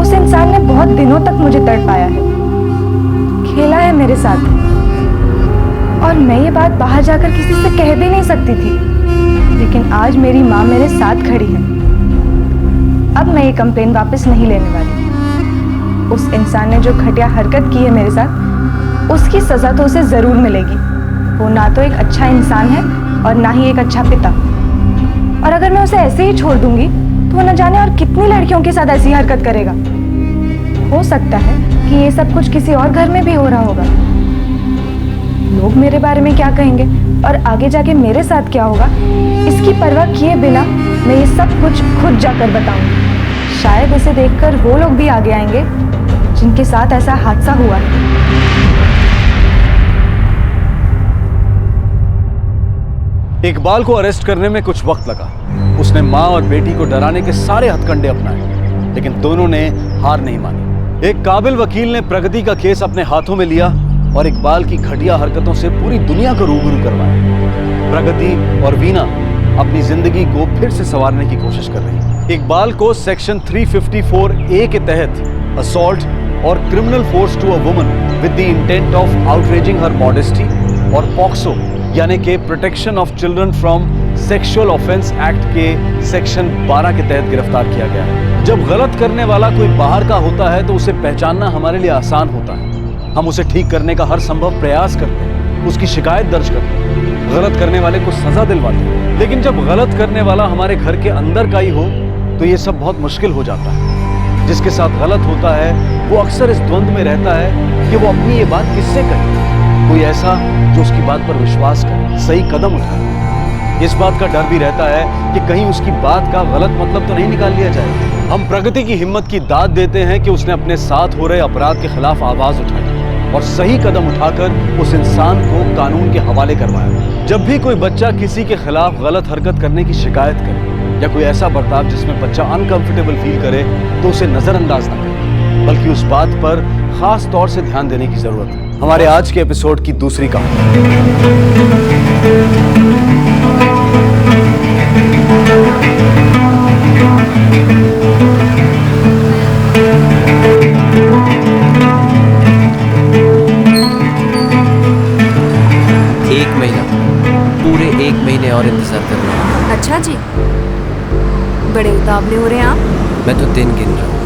उस इंसान ने बहुत दिनों तक मुझे तड़पाया है, खेला है मेरे साथ, और मैं ये बात बाहर जाकर किसी से कह भी नहीं सकती थी। लेकिन आज मेरी माँ मेरे साथ खड़ी है। अब मैं ये कंप्लेन वापस नहीं लेने वाली। उस इंसान ने जो घटिया हरकत की है मेरे साथ, उसकी सजा तो उसे जरूर मिलेगी। वो ना तो एक अच्छा इंसान है और ना ही एक अच्छा पिता। और अगर मैं उसे ऐसे ही छोड़ दूंगी तो वो न जाने और कितनी लड़कियों के साथ ऐसी हरकत करेगा। हो सकता है कि ये सब कुछ किसी और घर में भी हो रहा होगा। लोग मेरे बारे में क्या कहेंगे और आगे जाके मेरे साथ क्या होगा, इसकी परवाह किए बिना मैं ये सब कुछ खुद जाकर बताऊंगी। शायद इसे देखकर वो लोग भी आगे आएंगे जिनके साथ ऐसा हादसा हुआ है। इकबाल को अरेस्ट करने में कुछ वक्त लगा। उसने माँ और बेटी को डराने के सारे हथकंडे अपनाए, लेकिन दोनों ने हार नहीं मानी। एक काबिल वकील ने प्रगति का केस अपने हाथों में लिया और इकबाल की घटिया हरकतों से पूरी दुनिया को रूबरू करवाया। प्रगति और वीना अपनी जिंदगी को फिर से संवारने की कोशिश कर रही हैं। इकबाल को सेक्शन 354A के तहत असॉल्ट और criminal force to a woman with the intent of outraging her modesty और पॉक्सो यानी कि protection of children from sexual offence act के सेक्शन 12 के तहत गिरफ्तार किया गया है। जब गलत करने वाला कोई बाहर का होता है तो उसे पहचानना हमारे लिए आसान होता है। हम उसे ठीक करने का हर संभव प्रयास करते हैं, उसकी शिकायत दर्ज करते हैं, गलत करने वाले को सजा दिलवाते हैं। लेकिन जब गलत करने वाला हमारे घर के अंदर का ही हो तो ये सब बहुत मुश्किल हो जाता है। जिसके साथ गलत होता है वो अक्सर इस द्वंद में रहता है कि वो अपनी ये बात किससे करे। कोई ऐसा जो उसकी बात पर विश्वास करे, सही कदम उठाए। इस बात का डर भी रहता है कि कहीं उसकी बात का गलत मतलब तो नहीं निकाल लिया जाए। हम प्रगति की हिम्मत की दाद देते हैं कि उसने अपने साथ हो रहे अपराध के खिलाफ आवाज उठाई और सही कदम उठाकर उस इंसान को कानून के हवाले करवाया। जब भी कोई बच्चा किसी के खिलाफ गलत हरकत करने की शिकायत करे या कोई ऐसा बर्ताव जिसमें बच्चा अनकंफर्टेबल फील करे तो उसे नजरअंदाज ना करें, बल्कि उस बात पर खास तौर से ध्यान देने की जरूरत है। हमारे आज के एपिसोड की दूसरी कहानी। एक महीना, पूरे 1 महीने और इंतजार करना। अच्छा जी, बड़े उतावले हो रहे हैं आप। मैं तो दिन गिन रहा हूँ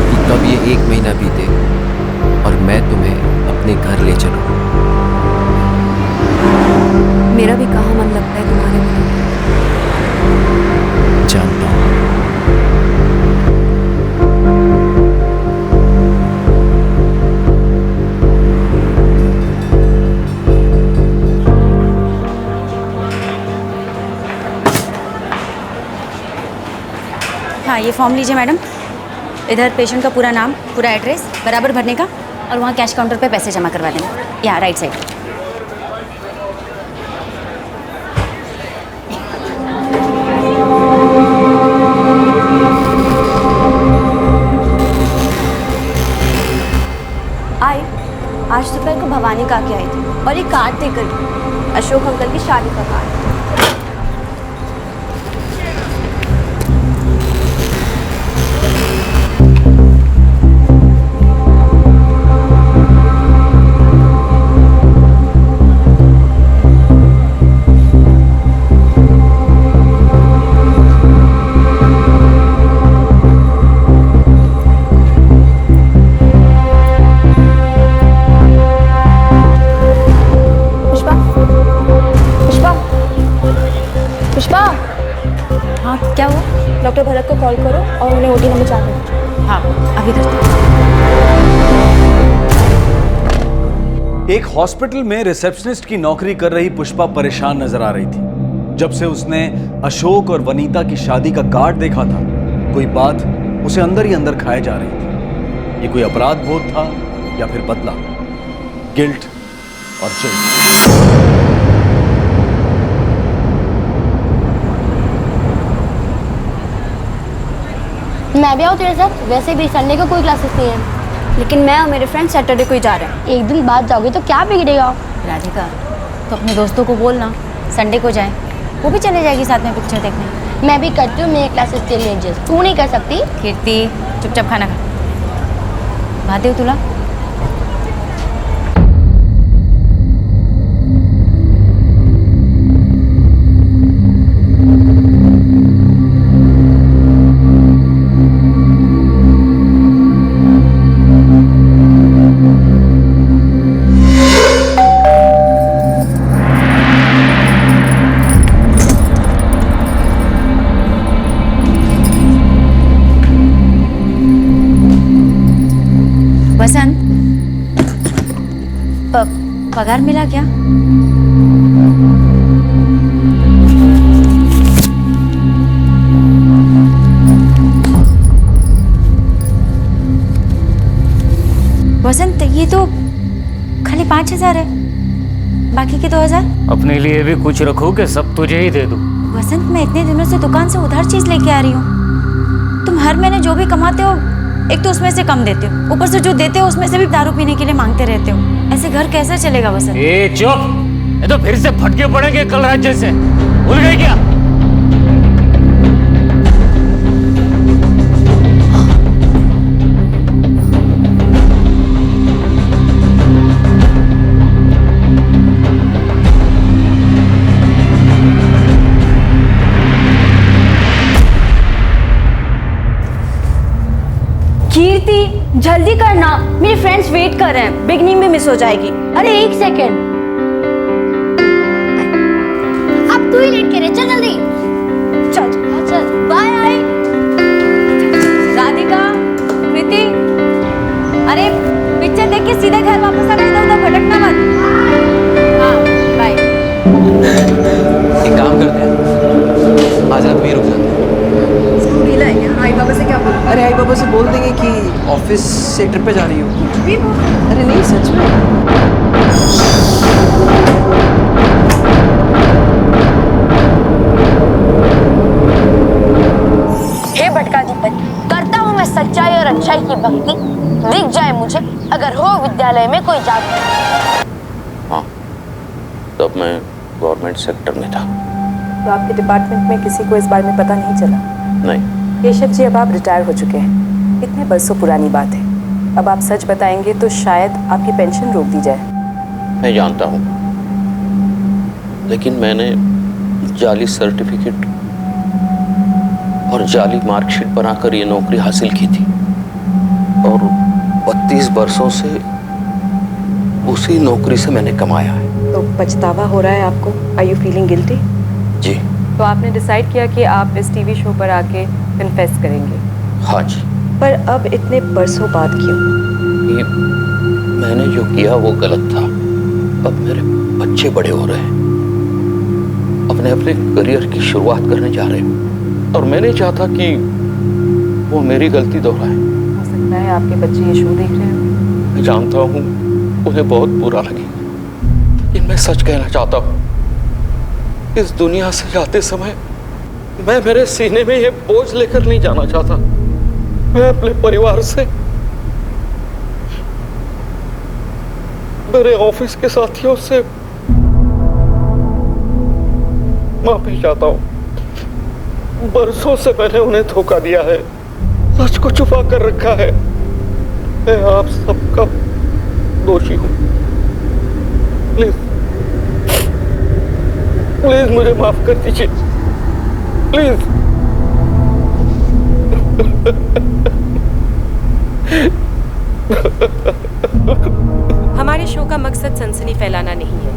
कि कब ये 1 महीना बीते और मैं तुम्हें अपने घर ले चलूं। मेरा भी कहाँ मन लगता है तुम्हारे बिना। जानता हूँ। हाँ, ये फॉर्म लीजिए मैडम। इधर पेशेंट का पूरा नाम, पूरा एड्रेस बराबर भरने का और वहाँ कैश काउंटर पे पैसे जमा करवा देना। यहाँ राइट साइड। आए आज दोपहर को भवानी का के आई थी और ये कार्ड देकर गई, अशोक अंकल की शादी का कार्ड। डॉक्टर भरत को कॉल करो और उन्हें ओटी नंबर 4 दो। हाँ, अभी करते। एक हॉस्पिटल में रिसेप्शनिस्ट की नौकरी कर रही पुष्पा परेशान नजर आ रही थी। जब से उसने अशोक और वनीता की शादी का कार्ड देखा था, कोई बात उसे अंदर ही अंदर खाए जा रही थी। ये कोई अपराध बोध था या फिर बदला, गिल्ट और चिल्ट। मैं भी आऊँ तेरे साथ? वैसे भी संडे को कोई क्लासेस नहीं है। लेकिन मैं और मेरे फ्रेंड सैटरडे को ही जा रहे हैं। एक दिन बाद जाओगे तो क्या बिगड़ेगा? राधिका, तो अपने दोस्तों को बोलना संडे को जाएं, वो भी चले जाएगी साथ में पिक्चर देखने। मैं भी करती हूँ, मेरे क्लासेस के लिए एडजस्ट। तू नहीं कर सकती? कीर्ति, चुपचाप खाना खा। महादेव तुला पगार मिला क्या? वसंत, ये तो खाली 5,000 है, बाकी के 2,000 अपने लिए भी कुछ रखो कि सब तुझे ही दे दूं। वसंत, मैं इतने दिनों से दुकान से उधार चीज लेके आ रही हूँ। तुम हर महीने जो भी कमाते हो, एक तो उसमें से कम देते हो, ऊपर से जो देते हो उसमें से भी दारू पीने के लिए मांगते रहते हो। ऐसे घर कैसे चलेगा वसंत? ए चुप, ये तो फिर से फटके पड़ेंगे कल रात जैसे। भूल गई क्या? प्रीति जल्दी करना, मेरे फ्रेंड्स वेट कर रहे हैं, बिगनिंग में मिस हो जाएगी। अरे एक सेकेंड, अब तू ही लेट करे, चल जल्दी चल चल। Bye bye. राधिका, कृति, अरे पिक्चर देख के सीधे घर वापस आना, इधर उधर भटकना मत। हाँ बाय। एक काम करते हैं, आज रात में ही रुक जाते हैं। ढीला है क्या? आई बाबा से क्या बोलूं? अरे आई बाबा से बोल देंगे कि ऑफिस से ट्रिप पे जा रही हो। भी बोल। अरे नहीं, सच में। हे भटकाधिपति, करता हूँ मैं सच्चाई और अच्छाई की भक्ति, दिख जाए मुझे अगर हो विद्यालय में कोई जादू। हाँ, तब मैं गवर्नमेंट सेक्टर में था। तो आपके डिपार्टमेंट में किसी को इस बारे में पता नहीं चला? नहीं। केशव जी, अब आप रिटायर हो चुके हैं, इतने बरसों पुरानी बात है। अब आप सच बताएंगे तो शायद आपकी पेंशन रोक दी जाए। मैं जानता हूँ, लेकिन मैंने जाली सर्टिफिकेट और जाली मार्कशीट बनाकर ये नौकरी हासिल की थी और 32 वर्षों से उसी नौकरी से मैंने कमाया है। तो पछतावा हो रहा है आपको? Are you feeling guilty? जी। तो आपने डिसाइड किया कि आप इस टीवी शो पर आके कन्फेस करेंगे? हाँ जी। पर अब इतने बरसों बाद क्यों? ये मैंने जो किया वो गलत था। अब मेरे बच्चे बड़े हो रहे हैं, अपने अपने करियर की शुरुआत करने जा रहे हैं और मैं नहीं चाहता कि वो मेरी गलती दोहराए। हो सकता है आपके बच्चे ये शो देख रहे हो। मैं जानता हूँ उन्हें बहुत बुरा लगेगा, लेकिन मैं सच कहना चाहता हूँ, इस दुनिया से जाते समय मैं मेरे सीने में ये बोझ लेकर नहीं जाना चाहता। मैं अपने परिवार से, मेरे ऑफिस के साथियों से माफी चाहता हूँ। बरसों से मैंने उन्हें धोखा दिया है, सच को छुपा कर रखा है। मैं आप सबका दोषी हूँ। प्लीज प्लीज मुझे माफ कर दीजिए, प्लीज। हमारे शो का मकसद सनसनी फैलाना नहीं है।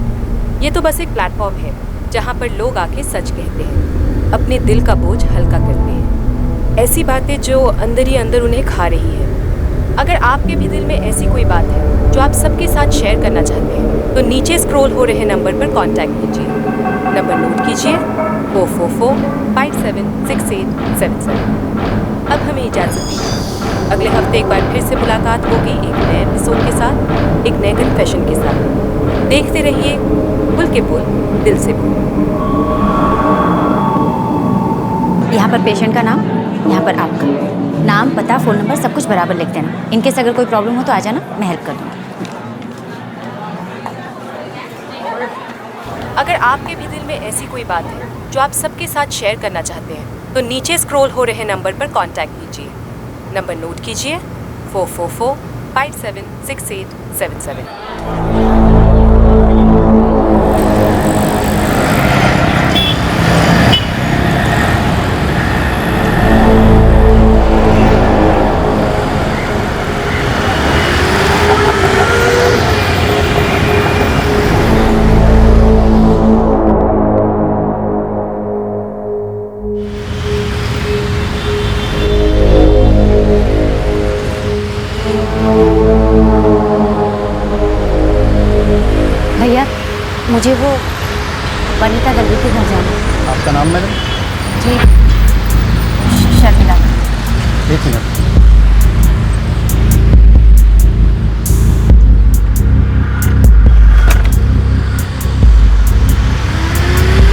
ये तो बस एक प्लेटफॉर्म है जहाँ पर लोग आके सच कहते हैं, अपने दिल का बोझ हल्का करते हैं, ऐसी बातें जो अंदर ही अंदर उन्हें खा रही है। अगर आपके भी दिल में ऐसी कोई बात है जो आप सबके साथ शेयर करना चाहते हैं, तो नीचे स्क्रॉल हो रहे नंबर पर कांटेक्ट कीजिए। नंबर नोट कीजिए 444576877। अब हमें इजाज़त दीजिए। अगले हफ्ते एक बार फिर से मुलाकात होगी एक नए एपिसोड के साथ, एक नए कन्फेशन के साथ। देखते रहिए पुल के पुल, दिल से पुल। यहाँ पर पेशेंट का नाम, यहाँ पर आपका नाम, पता, फ़ोन नंबर सब कुछ बराबर लिख देना। इनकेस अगर कोई प्रॉब्लम हो तो आ जाना, मैं हेल्प कर दूँगी। अगर आपके भी दिल में ऐसी कोई बात है जो आप सबके साथ शेयर करना चाहते हैं, तो नीचे स्क्रॉल हो रहे नंबर पर कांटेक्ट कीजिए। नंबर नोट कीजिए 444576877। भैया, मुझे वो वनिता दलवी के घर जाना है। आपका नाम मैडम? जी, शर्मिला। एक मिनट।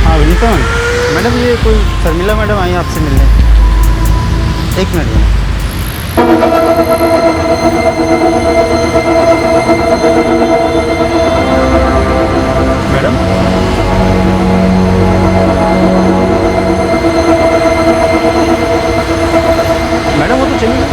हाँ वनिता मैडम, ये कोई शर्मिला मैडम आई आपसे मिलने। एक मिनट मैडम। मैडम मैडम वो तो चली गई।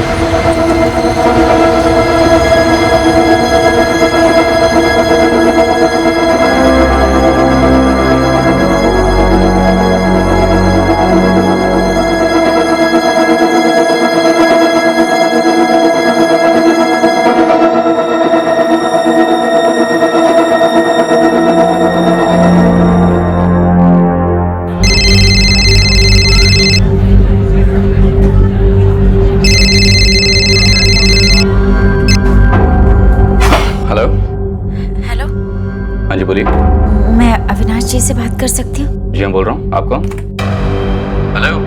अविनाश जी से बात कर सकती हूँ? जी, मैं बोल रहा हूँ। आप कौन? हेलो।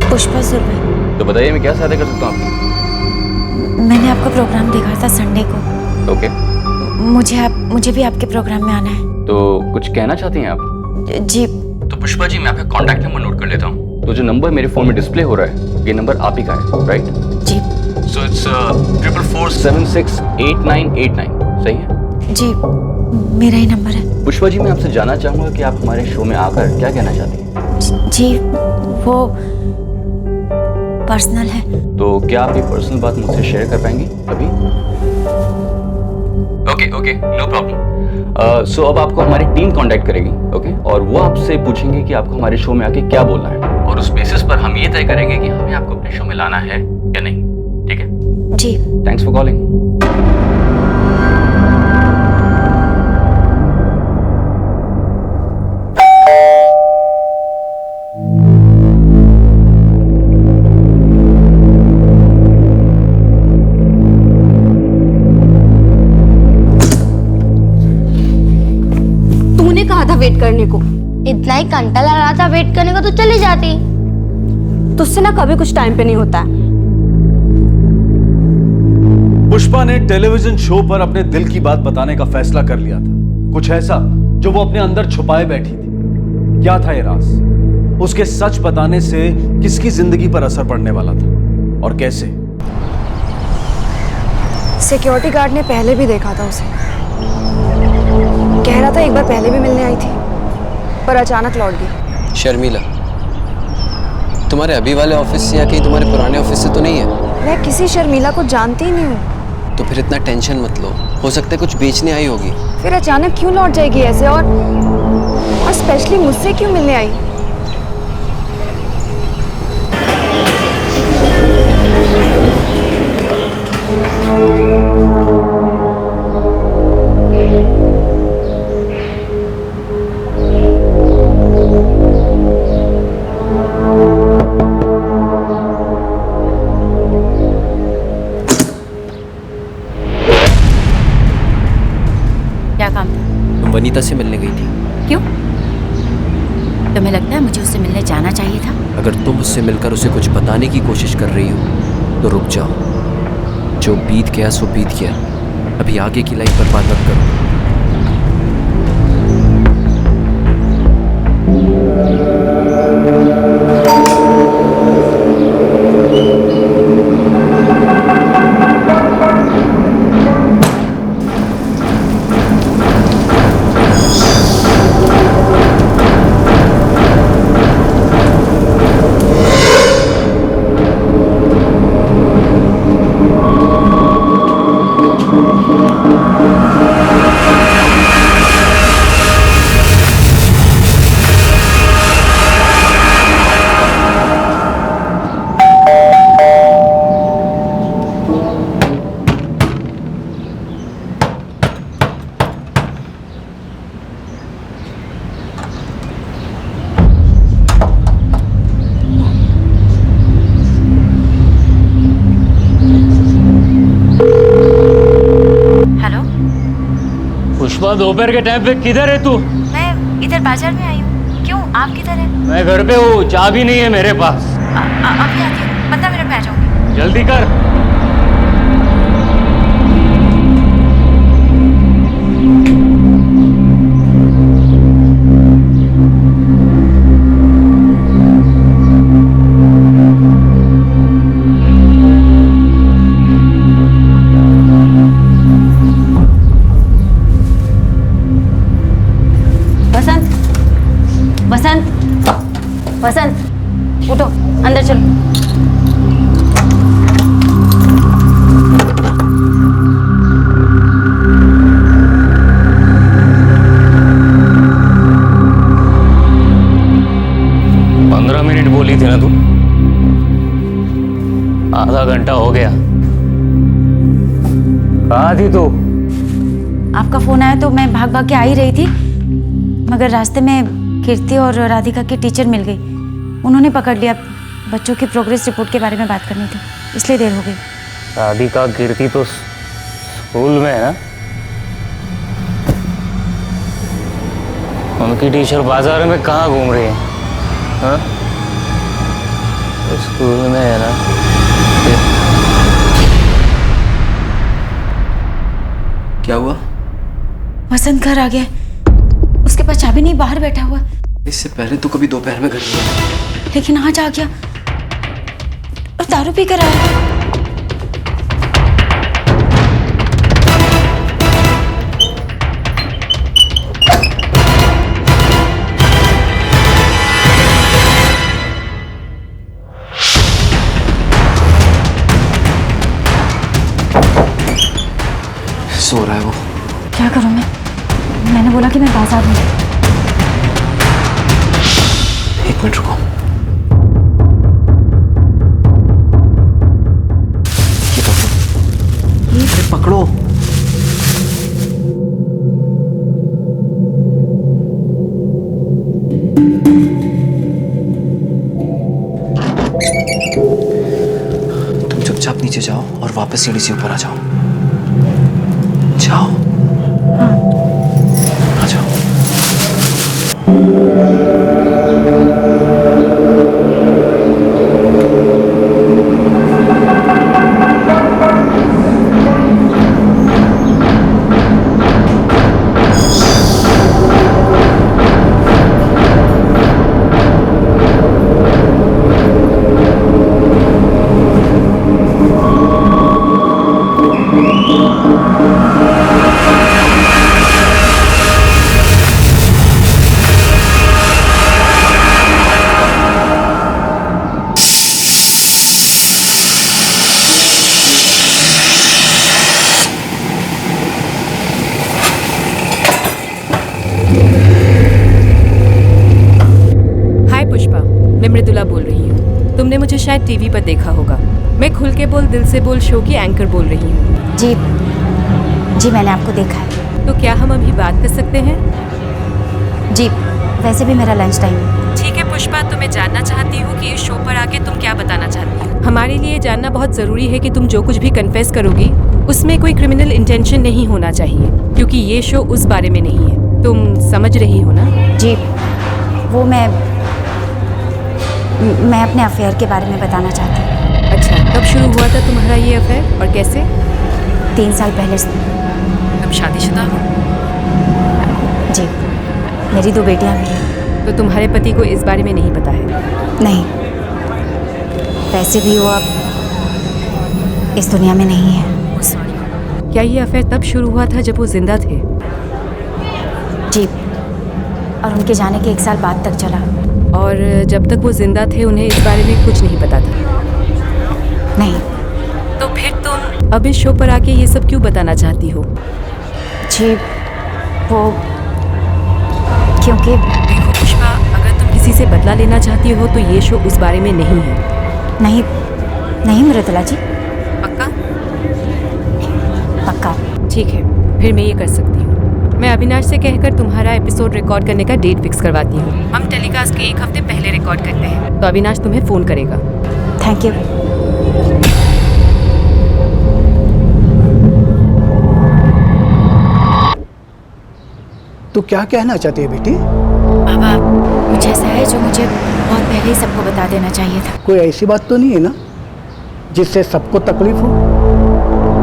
पुष्पा सुरभि। तो बताइए मैं क्या सहायता कर सकता हूँ आपकी? मैंने आपका प्रोग्राम देखा था संडे को। ओके। मुझे भी आपके प्रोग्राम में आना है। तो कुछ कहना चाहती हैं आप? जी। तो पुष्पा जी, मैं आपका कॉन्टैक्ट नंबर नोट कर लेता हूँ। तो जो नंबर मेरे फोन में डिस्प्ले हो रहा है, ये नंबर आप ही का है, राइट? जी। सो इट्स 44468989, सही है? जी, मेरा ही नंबर है। पुष्पा जी, मैं आपसे जानना चाहूंगा कि आप हमारे शो में आकर क्या कहना चाहती हैं? जी, वो पर्सनल है। तो क्या आप ये पर्सनल बात मुझसे शेयर कर पाएंगी अभी? Okay, no problem. सो अब आपको हमारी टीम कांटेक्ट करेगी, ओके? और वो आपसे पूछेंगे कि आपको हमारे शो में आके क्या बोलना है, और उस बेसिस पर हम ये तय करेंगे कि हमें आपको अपने शो में लाना है या नहीं। ठीक है? जी। Thanks for calling. वेट करने को इतना ही घंटा लग रहा था वेट करने को, तो चली जाती। तुझसे ना कभी कुछ टाइम पे नहीं होता है। पुष्पा ने टेलीविजन शो पर अपने दिल की बात बताने का फैसला कर लिया था, कुछ ऐसा जो वो अपने अंदर छुपाए बैठी थी। क्या था ये राज? उसके सच बताने से किसकी जिंदगी पर असर पड़ने वाला था और कैसे? सिक्योरिटी गार्ड ने पहले भी देखा था उसे, कह रहा था एक बार पहले भी मिलने आई थी, पर अचानक लौट गई। शर्मिला, तुम्हारे अभी वाले ऑफिस से या कहीं तुम्हारे पुराने ऑफिस से तो नहीं है? मैं किसी शर्मिला को जानती ही नहीं हूँ। तो फिर इतना टेंशन मत लो, हो सकता है कुछ बेचने आई होगी। फिर अचानक क्यों लौट जाएगी ऐसे, और स्पेशली मुझसे क्यों मिलने आई? क्या काम था? तुम वनीता से मिलने गई थी। क्यों? तुम्हें लगता है मुझे उससे मिलने जाना चाहिए था? अगर तुम उससे मिलकर उसे कुछ बताने की कोशिश कर रही हो तो रुक जाओ। जो बीत गया सो बीत गया, अभी आगे की लाइफ बर्बाद मत करो। पुष्पा, दोपहर के टाइम पे किधर है तू? मैं इधर बाजार में आई हूँ। क्यों, आप किधर हैं? मैं घर पे हूँ, चाबी नहीं है मेरे पास। अभी आती हूँ, 15 मिनट में आ जाऊंगी। जल्दी कर। वसंत, उठो, अंदर चलो। मिनट बोली थी ना तू? आधा घंटा हो गया। कहाँ थी तू? आपका फोन आया तो मैं भाग भाग के आ ही रही थी, मगर रास्ते में कीर्ति और राधिका की टीचर मिल गई। उन्होंने पकड़ लिया। बच्चों की प्रोग्रेस रिपोर्ट के बारे में बात करनी थी, इसलिए देर हो गई। राधिका कीर्ति तो स्कूल में है ना? उनकी टीचर बाजार में कहाँ घूम रही है? हाँ? स्कूल में है ना। क्या हुआ? वसंत घर आ गया, उसके पास चाबी नहीं, बाहर बैठा हुआ। इससे पहले तो कभी दोपहर में घर नहीं आया। लेकिन आज आ गया और दारू पी कर आया। सो रहा है वो। क्या करूं मैं? मैंने बोला कि मैं बाजार में। एक मिनट रुको। ये पकड़ो। तुम चुपचाप नीचे जाओ और वापस सीढ़ी से ऊपर आ जाओ। जाओ। आ जाओ। तुमने मुझे शायद टीवी पर देखा होगा। मैं खुल के बोल दिल से बोल शो की एंकर बोल रही हूँ। जी जी, मैंने आपको देखा है। तो क्या हम अभी बात कर सकते हैं? जी, वैसे भी मेरा लंच टाइम है। ठीक है पुष्पा, तो मैं जानना चाहती हूँ कि इस शो पर आके तुम क्या बताना चाहती हो। हमारे लिए जानना बहुत जरूरी है कि तुम जो कुछ भी कन्फेस करोगी उसमें कोई क्रिमिनल इंटेंशन नहीं होना चाहिए, क्योंकि ये शो उस बारे में नहीं है। तुम समझ रही हो ना? जी, वो मैं अपने अफेयर के बारे में बताना चाहती हूँ। अच्छा, कब शुरू हुआ था तुम्हारा ये अफेयर और कैसे? 3 साल पहले से। तुम शादीशुदा हो? जी, मेरी 2 बेटियां भी हैं। तो तुम्हारे पति को इस बारे में नहीं पता है? नहीं, वैसे भी वो अब इस दुनिया में नहीं है। क्या ये अफेयर तब शुरू हुआ था जब वो जिंदा थे? जी, और उनके जाने के 1 साल बाद तक चला। और जब तक वो जिंदा थे उन्हें इस बारे में कुछ नहीं पता था? नहीं। तो फिर तुम अब इस शो पर आके ये सब क्यों बताना चाहती हो? जी, वो क्योंकि देखो पुष्पा, अगर तुम किसी से बदला लेना चाहती हो तो ये शो उस बारे में नहीं है। नहीं नहीं मृदुला जी। पक्का? पक्का। ठीक है, फिर मैं ये कर सकती हूँ। मैं अविनाश से कहकर तुम्हारा एपिसोड रिकॉर्ड करने का डेट फिक्स करवाती हूँ। हम टेलीकास्ट के 1 हफ्ते पहले रिकॉर्ड करते हैं, तो अविनाश तुम्हें फ़ोन करेगा। Thank you. तो क्या कहना चाहती है बेटी? बाबा, कुछ ऐसा है जो मुझे बहुत पहले ही सबको बता देना चाहिए था। कोई ऐसी बात तो नहीं है ना जिससे सबको तकलीफ हो?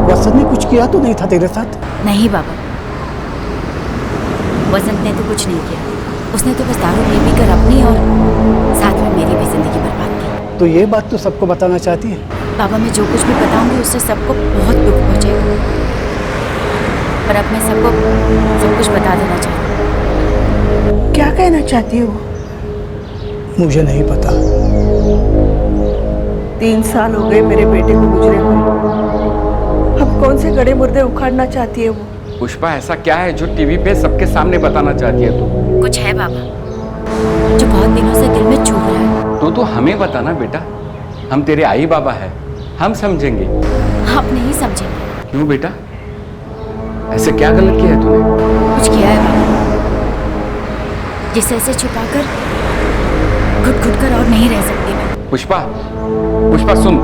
वसंत ने कुछ किया तो नहीं था तेरे साथ? नहीं बाबा, वसंत ने तो कुछ नहीं किया। उसने तो बस दारू पी कर अपनी और साथ में मेरी भी जिंदगी बर्बाद की। तो ये बात तो सबको बताना चाहती है? बाबा, मैं जो कुछ भी बताऊंगी उससे सबको बहुत दुख पहुंचेगा, पर अब मैं सबको सब कुछ बता देना चाहती हूँ। क्या कहना चाहती हो? मुझे नहीं पता। 3 साल हो गए मेरे बेटे को गुजरे हुए। अब कौन से गड़े मुर्दे उखाड़ना चाहती है वो? पुष्पा, ऐसा क्या है जो टीवी पे सबके सामने बताना चाहती है तू? कुछ है बाबा जो बहुत दिनों से दिल में चुभ रहा है। तो हमें बताना बेटा, हम तेरे आई बाबा है, हम समझेंगे। आप नहीं समझेंगे। क्यों बेटा, ऐसे क्या गलत किया है तूने? कुछ किया है बाबा जिसे ऐसे छुपाकर घुट कर और नहीं रह सकती मैं। पुष्पा, पुष्पा सुन,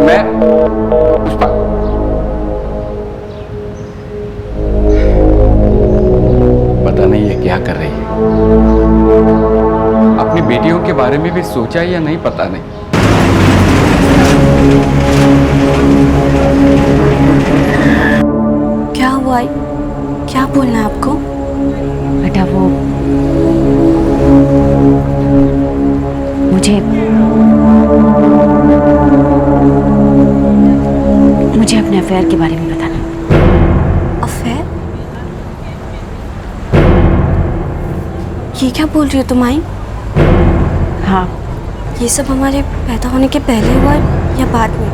मैं पुष्पा बता नहीं ये क्या कर रही है। अपनी बेटियों के बारे में भी सोचा या नहीं पता नहीं। क्या हुआ? क्या बोलना है आपको? बेटा वो मुझे अपने अफेयर के बारे में बताना। अफेयर? ये क्या बोल रही हो तुम आई? हाँ। ये सब हमारे पैदा होने के पहले हुआ या बाद में?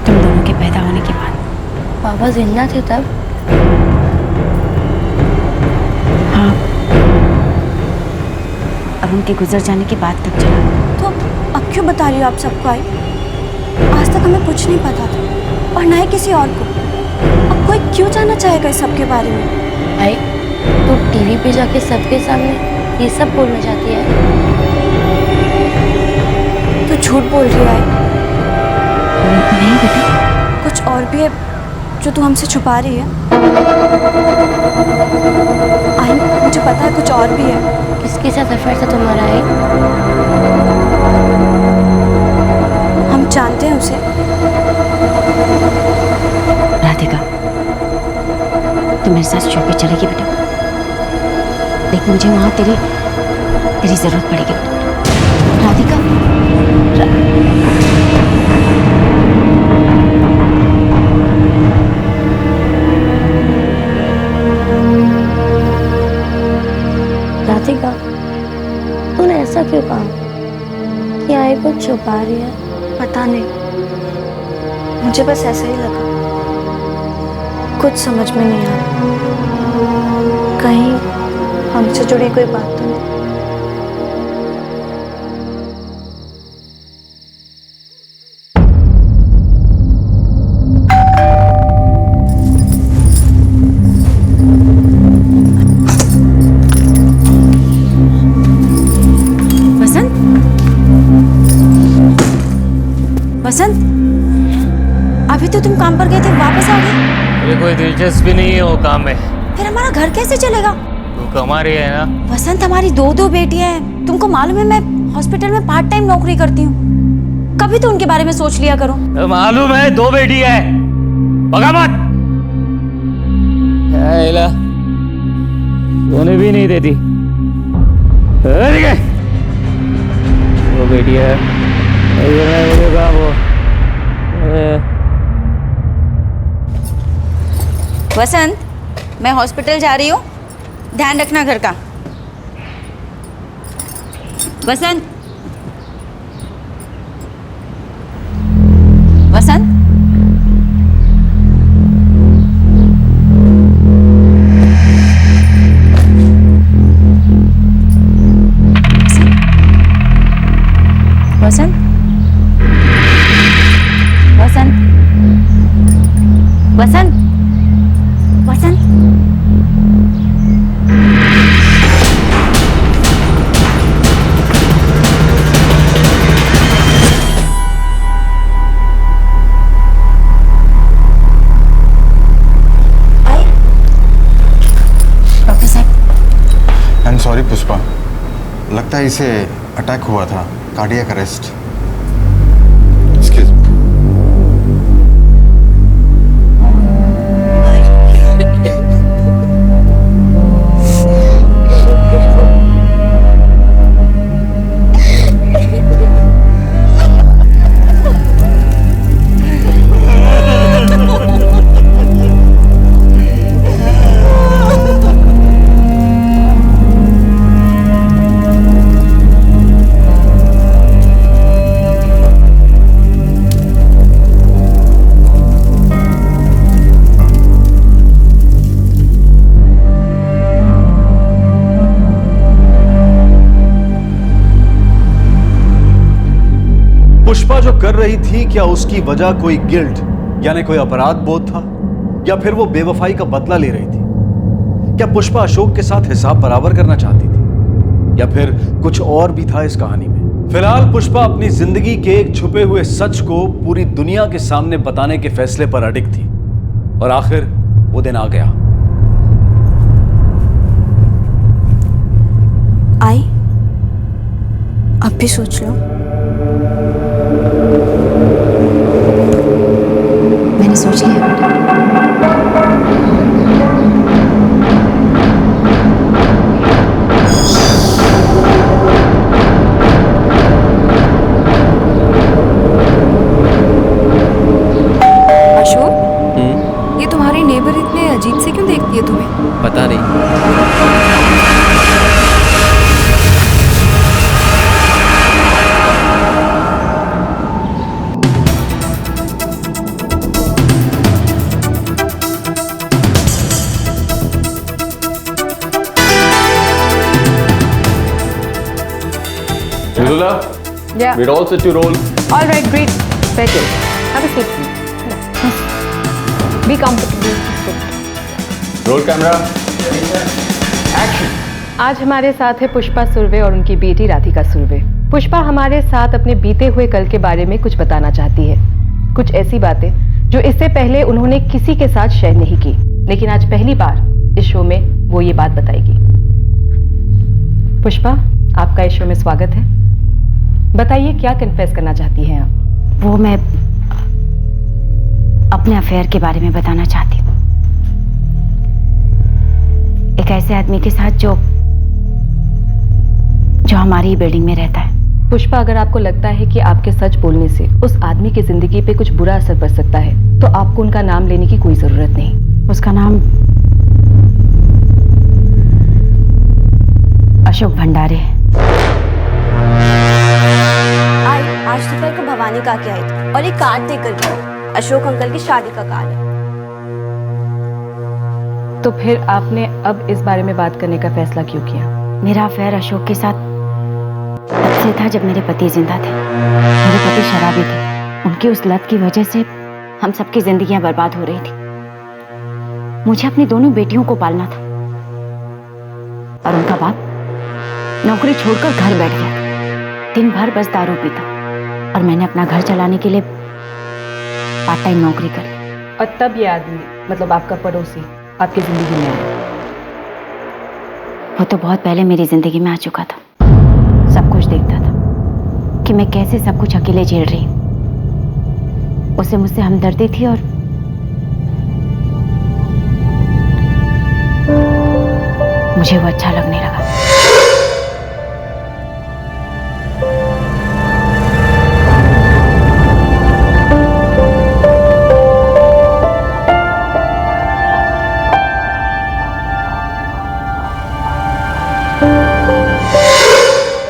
तुम दोनों के पैदा होने के बाद। पापा जिंदा थे तब? हाँ, और उनके गुजर जाने के बाद तक चला। तो अब क्यों बता रही हो आप सबको आई? आज तक हमें कुछ नहीं पता था और ना ही किसी और को। अब कोई क्यों जानना चाहेगा इस सब के बारे में? आई तो टीवी पे जाके सबके सामने ये सब बोलना चाहती है? तो झूठ बोल रही है? नहीं बेटा, कुछ और भी है जो तू हमसे छुपा रही है? आई मुझे पता है कुछ और भी है। किसके साथ अफेयर था तुम्हारा? आई हम जानते हैं उसे। राधिका, तू मेरे साथ शो पे चलेगी बेटा? देख मुझे वहां तेरी जरूरत पड़ेगी बेटा। राधिका, राधिका, तूने ऐसा क्यों कहा कि आई कुछ छुपा रही है? पता नहीं, मुझे बस ऐसा ही लगा। कुछ समझ में नहीं आ रहा। कहीं हमसे जुड़ी कोई बात तो नहीं? वसंत, अभी तो तुम काम पर गए थे, वापस आ गए? मुझे कोई दिलचस्पी नहीं है वो काम में। फिर हमारा घर कैसे चलेगा? तू कमा रही है ना? वसंत, हमारी दो बेटियां हैं। तुमको मालूम है मैं हॉस्पिटल में पार्ट टाइम नौकरी करती हूँ। कभी तो उनके बारे में सोच लिया करो। तो मालूम है 2 बेटी है, भगा मत। सोने भी नहीं देती। 2 बेटी है। वसंत, मैं हॉस्पिटल जा रही हूँ, ध्यान रखना घर का। वसंत, वसंत, वसंत, वसंत, वसंत, वसंत। डॉक्टर साहब। आई एम सॉरी पुष्पा, लगता है इसे अटैक हुआ था, कार्डियक अरेस्ट। पुष्पा जो कर रही थी, क्या उसकी वजह कोई गिल्ट यानी कोई अपराध बोध था, या फिर वो बेवफाई का बदला ले रही थी? क्या पुष्पा अशोक के साथ हिसाब बराबर करना चाहती थी, या फिर कुछ और भी था इस कहानी में? फिलहाल पुष्पा अपनी जिंदगी के एक छुपे हुए सच को पूरी दुनिया के सामने बताने के फैसले पर अडिग थी। और आखिर वो दिन आ गया। आई, अब भी सोच लो। मैंने सोच लिया बेटा। अशोक, ये तुम्हारी नेबर इतने अजीब से क्यों देखती है तुम्हें? पता नहीं। Mridula, Yeah. we're all set to roll. All right, great. Settle. Have a seat, please. Be comfortable. Roll camera. Action. आज हमारे साथ है पुष्पा सुर्वे और उनकी बेटी राधिका सुर्वे। पुष्पा हमारे साथ अपने बीते हुए कल के बारे में कुछ बताना चाहती है, कुछ ऐसी बातें जो इससे पहले उन्होंने किसी के साथ शेयर नहीं की, लेकिन आज पहली बार इस शो में वो ये बात बताएगी। पुष्पा, आपका इस शो में स्वागत है। बताइए क्या कन्फेस करना चाहती हैं आप? वो मैं अपने अफेयर के बारे में बताना चाहती हूँ, एक ऐसे आदमी के साथ जो हमारी बिल्डिंग में रहता है। पुष्पा, अगर आपको लगता है कि आपके सच बोलने से उस आदमी की जिंदगी पे कुछ बुरा असर पड़ सकता है, तो आपको उनका नाम लेने की कोई जरूरत नहीं। उसका नाम अशोक भंडारे है। आज दोपहर को भवानी का के आई थी और एक कार्ड देकर गई। अशोक अंकल की शादी का कार्ड है। तो फिर आपने अब इस बारे में बात करने का फैसला क्यों किया? मेरा अफेयर अशोक के साथ तब से था जब मेरे पति जिंदा थे। मेरे पति शराबी थे। उनकी उस लत की वजह से हम सबकी जिंदगियां बर्बाद हो रही थी। मुझे अपनी दोनों बेटियों को पालना था और उनका बाप नौकरी छोड़कर घर बैठ गया। दिन भर बस दारू पीता और मैंने अपना घर चलाने के लिए पार्ट टाइम नौकरी कर ली। और तब ये आदमी, मतलब आपका पड़ोसी, आपकी जिंदगी में आया? वो तो बहुत पहले मेरी जिंदगी में आ चुका था। सब कुछ देखता था कि मैं कैसे सब कुछ अकेले झेल रही हूँ। उसे मुझसे हमदर्दी थी और मुझे वो अच्छा लगने लगा।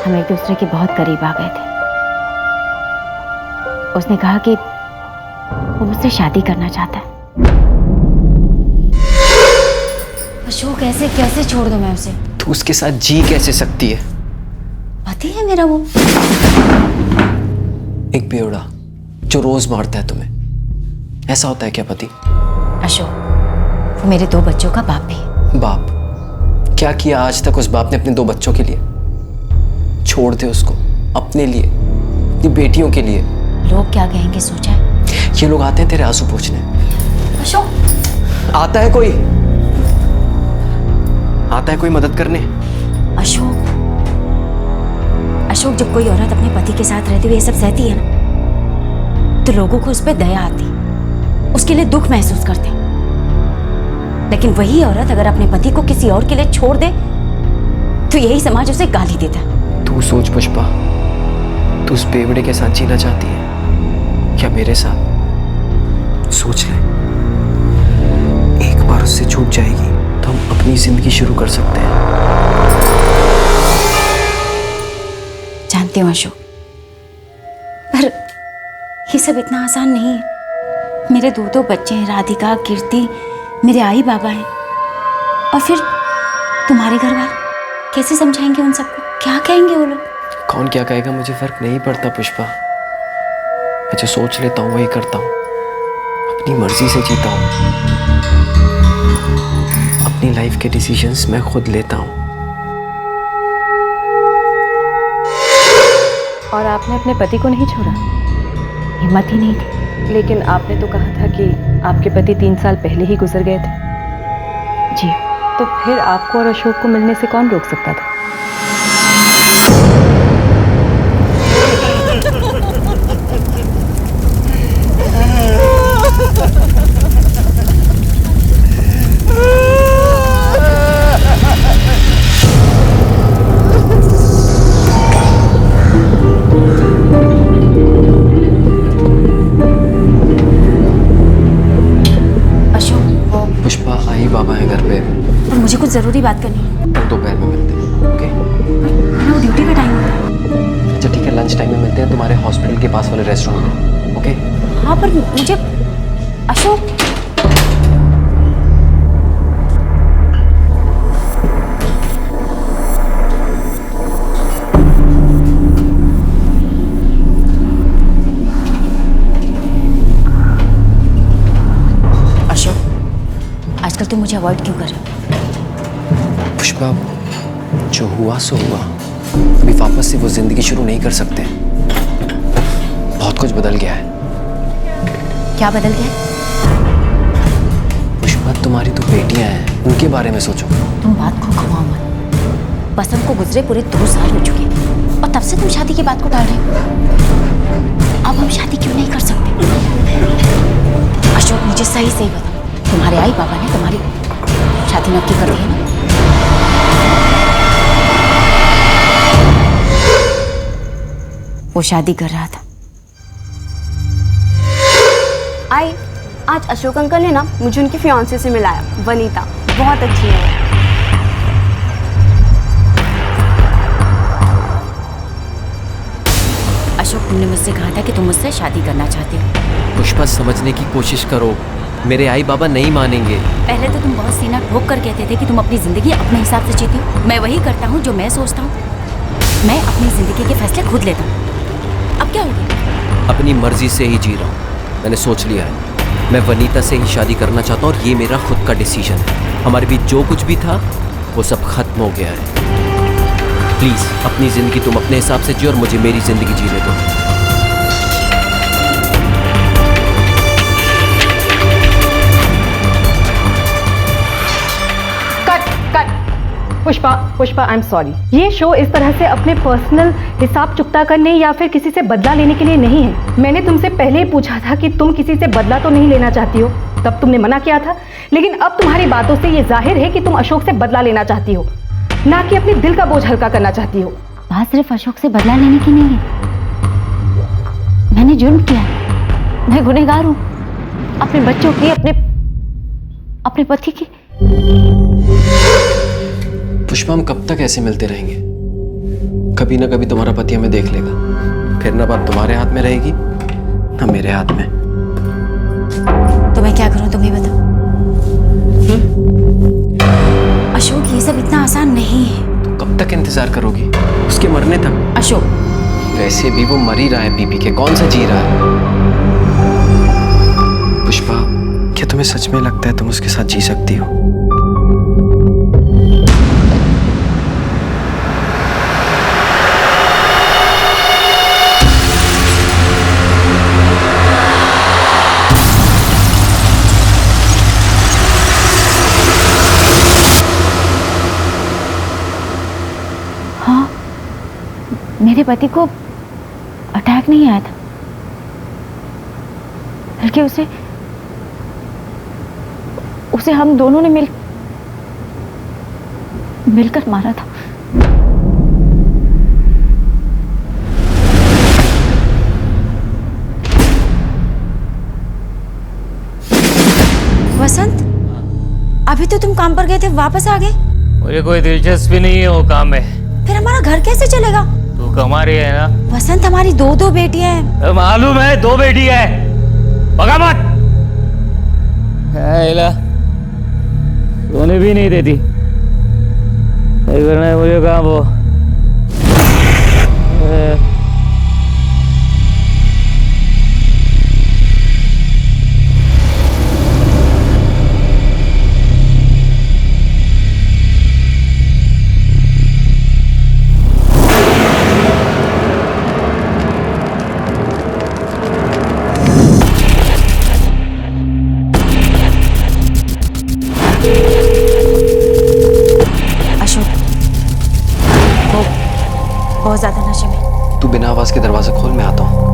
हम एक दूसरे के बहुत करीब आ गए थे। उसने कहा कि वो मुझसे शादी करना चाहता है। अशोक, ऐसे कैसे छोड़ दूं मैं उसे? तू उसके साथ जी कैसे सकती है? पति है मेरा वो। एक बेवड़ा जो रोज मारता है तुम्हें। ऐसा होता है क्या पति? अशोक, वो मेरे 2 बच्चों का बाप भी है। बाप? क्या किया आज तक उस बाप ने अपने 2 बच्चों के लिए? छोड़ दे उसको, अपने लिए, अपनी बेटियों के लिए। लोग क्या कहेंगे सोचा है? ये लोग आते हैं तेरे आंसू पोंछने। अशोक, आता है कोई? आता है कोई मदद करने? अशोक, जब कोई औरत अपने पति के साथ रहती हुई ये सब सहती है ना, तो लोगों को उस पर दया आती, उसके लिए दुख महसूस करते। लेकिन वही औरत अगर अपने पति को किसी और के लिए छोड़ दे तो यही समाज उसे गाली देता है। तू सोच पुष्पा, तू उस बेवड़े के साथ जीना चाहती है क्या मेरे साथ? सोच ले, एक बार उससे छूट जाएगी तो हम अपनी जिंदगी शुरू कर सकते हैं। जानती हूँ अशोक, पर ये सब इतना आसान नहीं है। मेरे 2 बच्चे हैं, राधिका, कीर्ति, मेरे आई बाबा हैं, और फिर तुम्हारे घर वाले कैसे समझाएंगे उन सबको? क्या कहेंगे वो लोग? कौन क्या कहेगा मुझे फर्क नहीं पड़ता पुष्पा। मैं जो सोच लेता हूँ वही करता हूँ, अपनी मर्जी से जीता हूँ, अपनी लाइफ के डिसीजंस मैं खुद लेता हूँ। और आपने अपने पति को नहीं छोड़ा? हिम्मत ही नहीं थी। लेकिन आपने तो कहा था कि आपके पति 3 साल पहले ही गुजर गए थे। जी। तो फिर आपको और अशोक को मिलने से कौन रोक सकता था? पुष्पा, आई बाबा है घर पे। और मुझे कुछ जरूरी बात करनी है। कल दोपहर में मिलते हैं, ओके? वो ड्यूटी का टाइम होता है। अच्छा ठीक है, लंच टाइम में मिलते हैं तुम्हारे हॉस्पिटल के पास वाले रेस्टोरेंट में, ओके? हाँ पर मुझे अशोक। आजकल तुम मुझे अवॉइड क्यों कर रहे हो? पुष्पा, जो हुआ सो हुआ, अभी वापस से वो जिंदगी शुरू नहीं कर सकते। बहुत कुछ बदल गया है। क्या बदल गया? पुष्पा, तुम्हारी 2 बेटियां हैं, उनके बारे में सोचो। तुम बात को घुमाओ मत। बसंत को गुजरे पूरे 2 साल हो चुके हैं और तब से तुम शादी की बात को टाल रहे हो। अब हम शादी क्यों नहीं कर सकते? अशोक, मुझे सही सही बताओ, तुम्हारे आई बाबा ने तुम्हारी शादी नक्की कर दी है ना? वो शादी कर रहा था। आई, आज अशोक अंकल ने ना मुझे उनकी फियांसे से मिलाया, वनीता। बहुत अच्छी है। अशोक, तुमने मुझसे कहा था कि तुम मुझसे शादी करना चाहते हो। पुष्पा, समझने की कोशिश करो, मेरे आई बाबा नहीं मानेंगे। पहले तो तुम बहुत सीना ठोक कर कहते थे कि तुम अपनी जिंदगी अपने हिसाब से जीती हो। मैं वही करता हूँ जो मैं सोचता हूँ। मैं अपनी जिंदगी के फैसले खुद लेता हूँ। अब क्या हो गया? अपनी मर्जी से ही जी रहा हूँ। मैंने सोच लिया है, मैं वनीता से ही शादी करना चाहता हूँ और ये मेरा खुद का डिसीजन है। हमारे बीच जो कुछ भी था वो सब खत्म हो गया है। प्लीज अपनी जिंदगी तुम अपने हिसाब से जियो और मुझे मेरी जिंदगी जीने दो। Pushpa, I am sorry. ये शो इस तरह से अपने पर्सनल हिसाब चुकता करने या फिर किसी से बदला लेने के लिए नहीं है। मैंने तुमसे पहले ही पूछा था कि तुम किसी से बदला तो नहीं लेना चाहती हो, तब तुमने मना किया था। लेकिन अब तुम्हारी बातों से ये जाहिर है कि तुम अशोक से बदला लेना चाहती हो, ना कि अपने दिल का बोझ हल्का करना चाहती हो। बात सिर्फ अशोक से बदला लेने की नहीं है। मैंने जुर्म किया, मैं गुनहगार हूँ, अपने बच्चों की, अपने पति की। पुष्पा, हम कब तक ऐसे मिलते रहेंगे? कभी ना कभी तुम्हारा पति हमें देख लेगा, फिर ना बात तुम्हारे हाथ में रहेगी ना मेरे हाथ में। तो मैं क्या करूं, तुम ही बताओ। अशोक, ये सब इतना आसान नहीं है। तो कब तक इंतजार करोगी? उसके मरने तक? अशोक, वैसे भी वो मर ही रहा है पी के, कौन सा जी रहा है? पुष्पा, क्या तुम्हें सच में लगता है तुम उसके साथ जी सकती हो? मेरे पति को अटैक नहीं आया था, बल्कि उसे हम दोनों ने मिलकर मारा था। वसंत, अभी तो तुम काम पर गए थे, वापस आ गए? मुझे कोई दिलचस्पी नहीं है वो काम में। फिर हमारा घर कैसे चलेगा? तू कमा रही है ना? वसंत, हमारी 2 बेटियां हैं। मालूम है, 2 बेटी है। भगा मत। सोने भी नहीं देती। नहीं करना है मुझे काम वो। अशोक, वो बहुत ज्यादा नशे में। तू बिना आवाज के दरवाजा खोल, मैं आता हूँ।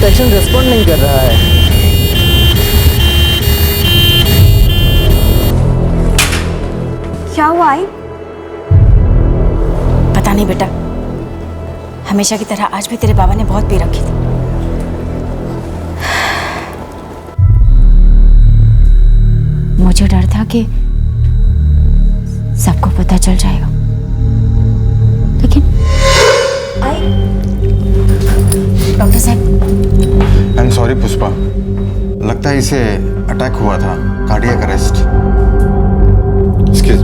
सेक्शन रिस्पॉन्ड नहीं कर रहा है। क्या हुआ आई? पता नहीं बेटा, हमेशा की तरह आज भी तेरे बाबा ने बहुत पी रखी थी। मुझे डर था कि सबको पता चल जाएगा, लेकिन डॉक्टर साहब। आई एम सॉरी पुष्पा, लगता है इसे अटैक हुआ था, कार्डियक अरेस्ट। एक्सक्यूज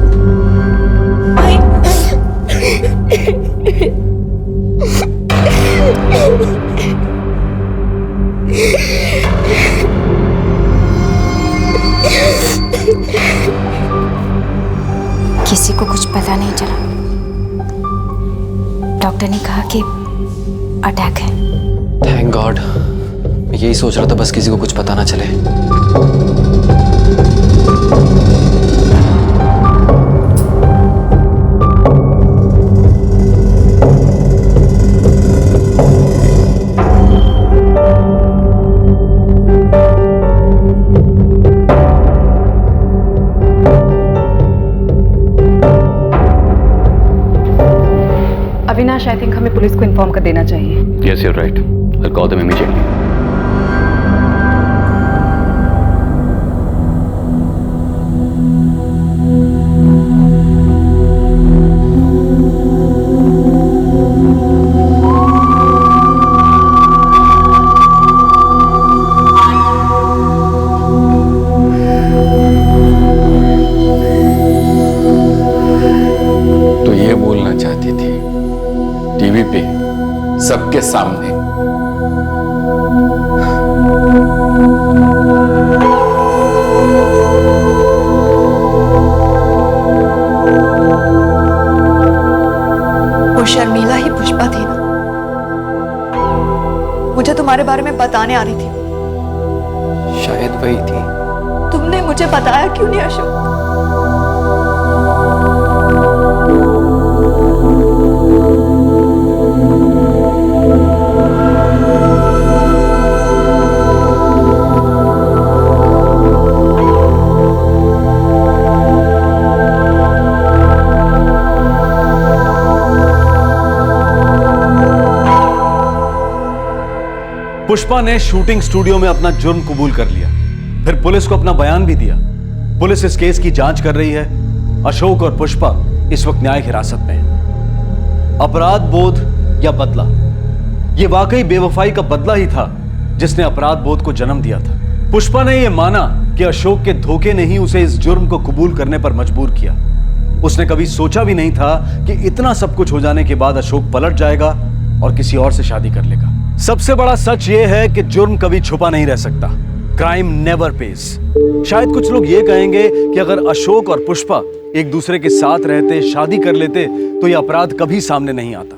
किसी को कुछ पता नहीं चला। डॉक्टर ने कहा कि अटैक है। थैंक गॉड, मैं यही सोच रहा था बस किसी को कुछ पता ना चले। अविनाश, आई थिंक हमें पुलिस को इन्फॉर्म कर देना चाहिए। Yes, you're right. I'll call them immediately. तो ये बोलना चाहती थी टीवी पे सबके सामने वो शर्मिला ही पुष्पा थी ना? मुझे तुम्हारे बारे में बताने आ रही थी। शायद वही थी। तुमने मुझे बताया क्यों नहीं अशोक? पुष्पा ने शूटिंग स्टूडियो में अपना जुर्म कबूल कर लिया, फिर पुलिस को अपना बयान भी दिया। पुलिस इस केस की जांच कर रही है। अशोक और पुष्पा इस वक्त न्यायिक हिरासत में हैं। अपराध बोध या बदला, यह वाकई बेवफाई का बदला ही था जिसने अपराध बोध को जन्म दिया था। पुष्पा ने यह माना कि अशोक के धोखे ने ही उसे इस जुर्म को कबूल करने पर मजबूर किया। उसने कभी सोचा भी नहीं था कि इतना सब कुछ हो जाने के बाद अशोक पलट जाएगा और किसी और से शादी कर लेगा। सबसे बड़ा सच यह है कि जुर्म कभी छुपा नहीं रह सकता। Crime never page. शायद कुछ लोग ये कहेंगे कि अगर अशोक और पुष्पा एक दूसरे के साथ रहते, शादी कर लेते, तो यह अपराध कभी सामने नहीं आता।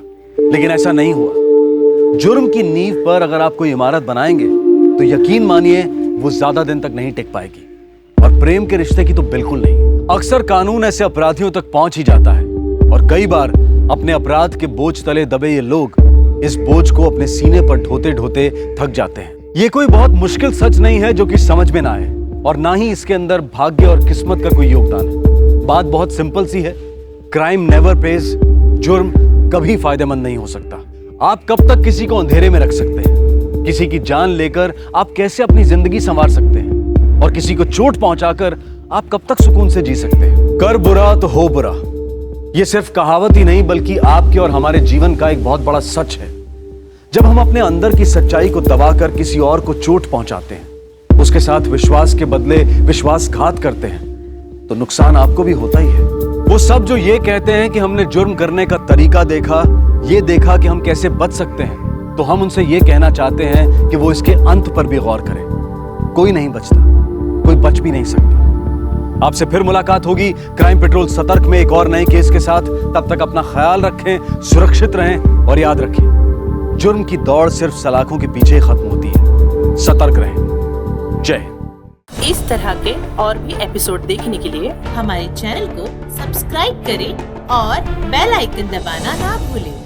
लेकिन ऐसा नहीं हुआ। जुर्म की नींव पर अगर आप कोई इमारत बनाएंगे तो यकीन मानिए वो ज्यादा दिन तक नहीं टिक पाएगी। और प्रेम के रिश्ते की तो बिल्कुल नहीं। अक्सर कानून ऐसे अपराधियों तक पहुंच ही जाता है और कई बार अपने अपराध के बोझ तले दबे ये लोग इस बोझ को अपने सीने पर ढोते ढोते थक जाते हैं। ये कोई बहुत मुश्किल सच नहीं है जो कि समझ में ना आए, और ना ही इसके अंदर भाग्य और किस्मत का कोई योगदान है। बात बहुत सिंपल सी है, क्राइम नेवर पेज। जुर्म कभी फायदेमंद नहीं हो सकता। आप कब तक किसी को अंधेरे में रख सकते हैं? किसी की जान लेकर आप कैसे अपनी जिंदगी संवार सकते हैं? और किसी को चोट पहुंचाकर आप कब तक सुकून से जी सकते हैं? कर बुरा तो हो बुरा, ये सिर्फ कहावत ही नहीं बल्कि आपके और हमारे जीवन का एक बहुत बड़ा सच है। जब हम अपने अंदर की सच्चाई को दबाकर किसी और को चोट पहुंचाते हैं, उसके साथ विश्वास के बदले विश्वासघात करते हैं, तो नुकसान आपको भी होता ही है। वो सब जो ये कहते हैं कि हमने जुर्म करने का तरीका देखा, ये देखा कि हम कैसे बच सकते हैं, तो हम उनसे ये कहना चाहते हैं कि वो इसके अंत पर भी गौर करें। कोई नहीं बचता, कोई बच भी नहीं सकता। आपसे फिर मुलाकात होगी क्राइम पेट्रोल सतर्क में एक और नए केस के साथ। तब तक अपना ख्याल रखें, सुरक्षित रहें और याद रखें, जुर्म की दौड़ सिर्फ सलाखों के पीछे खत्म होती है। सतर्क रहें। जय हिंद। इस तरह के और भी एपिसोड देखने के लिए हमारे चैनल को सब्सक्राइब करें और बेल आइकन दबाना ना भूलें।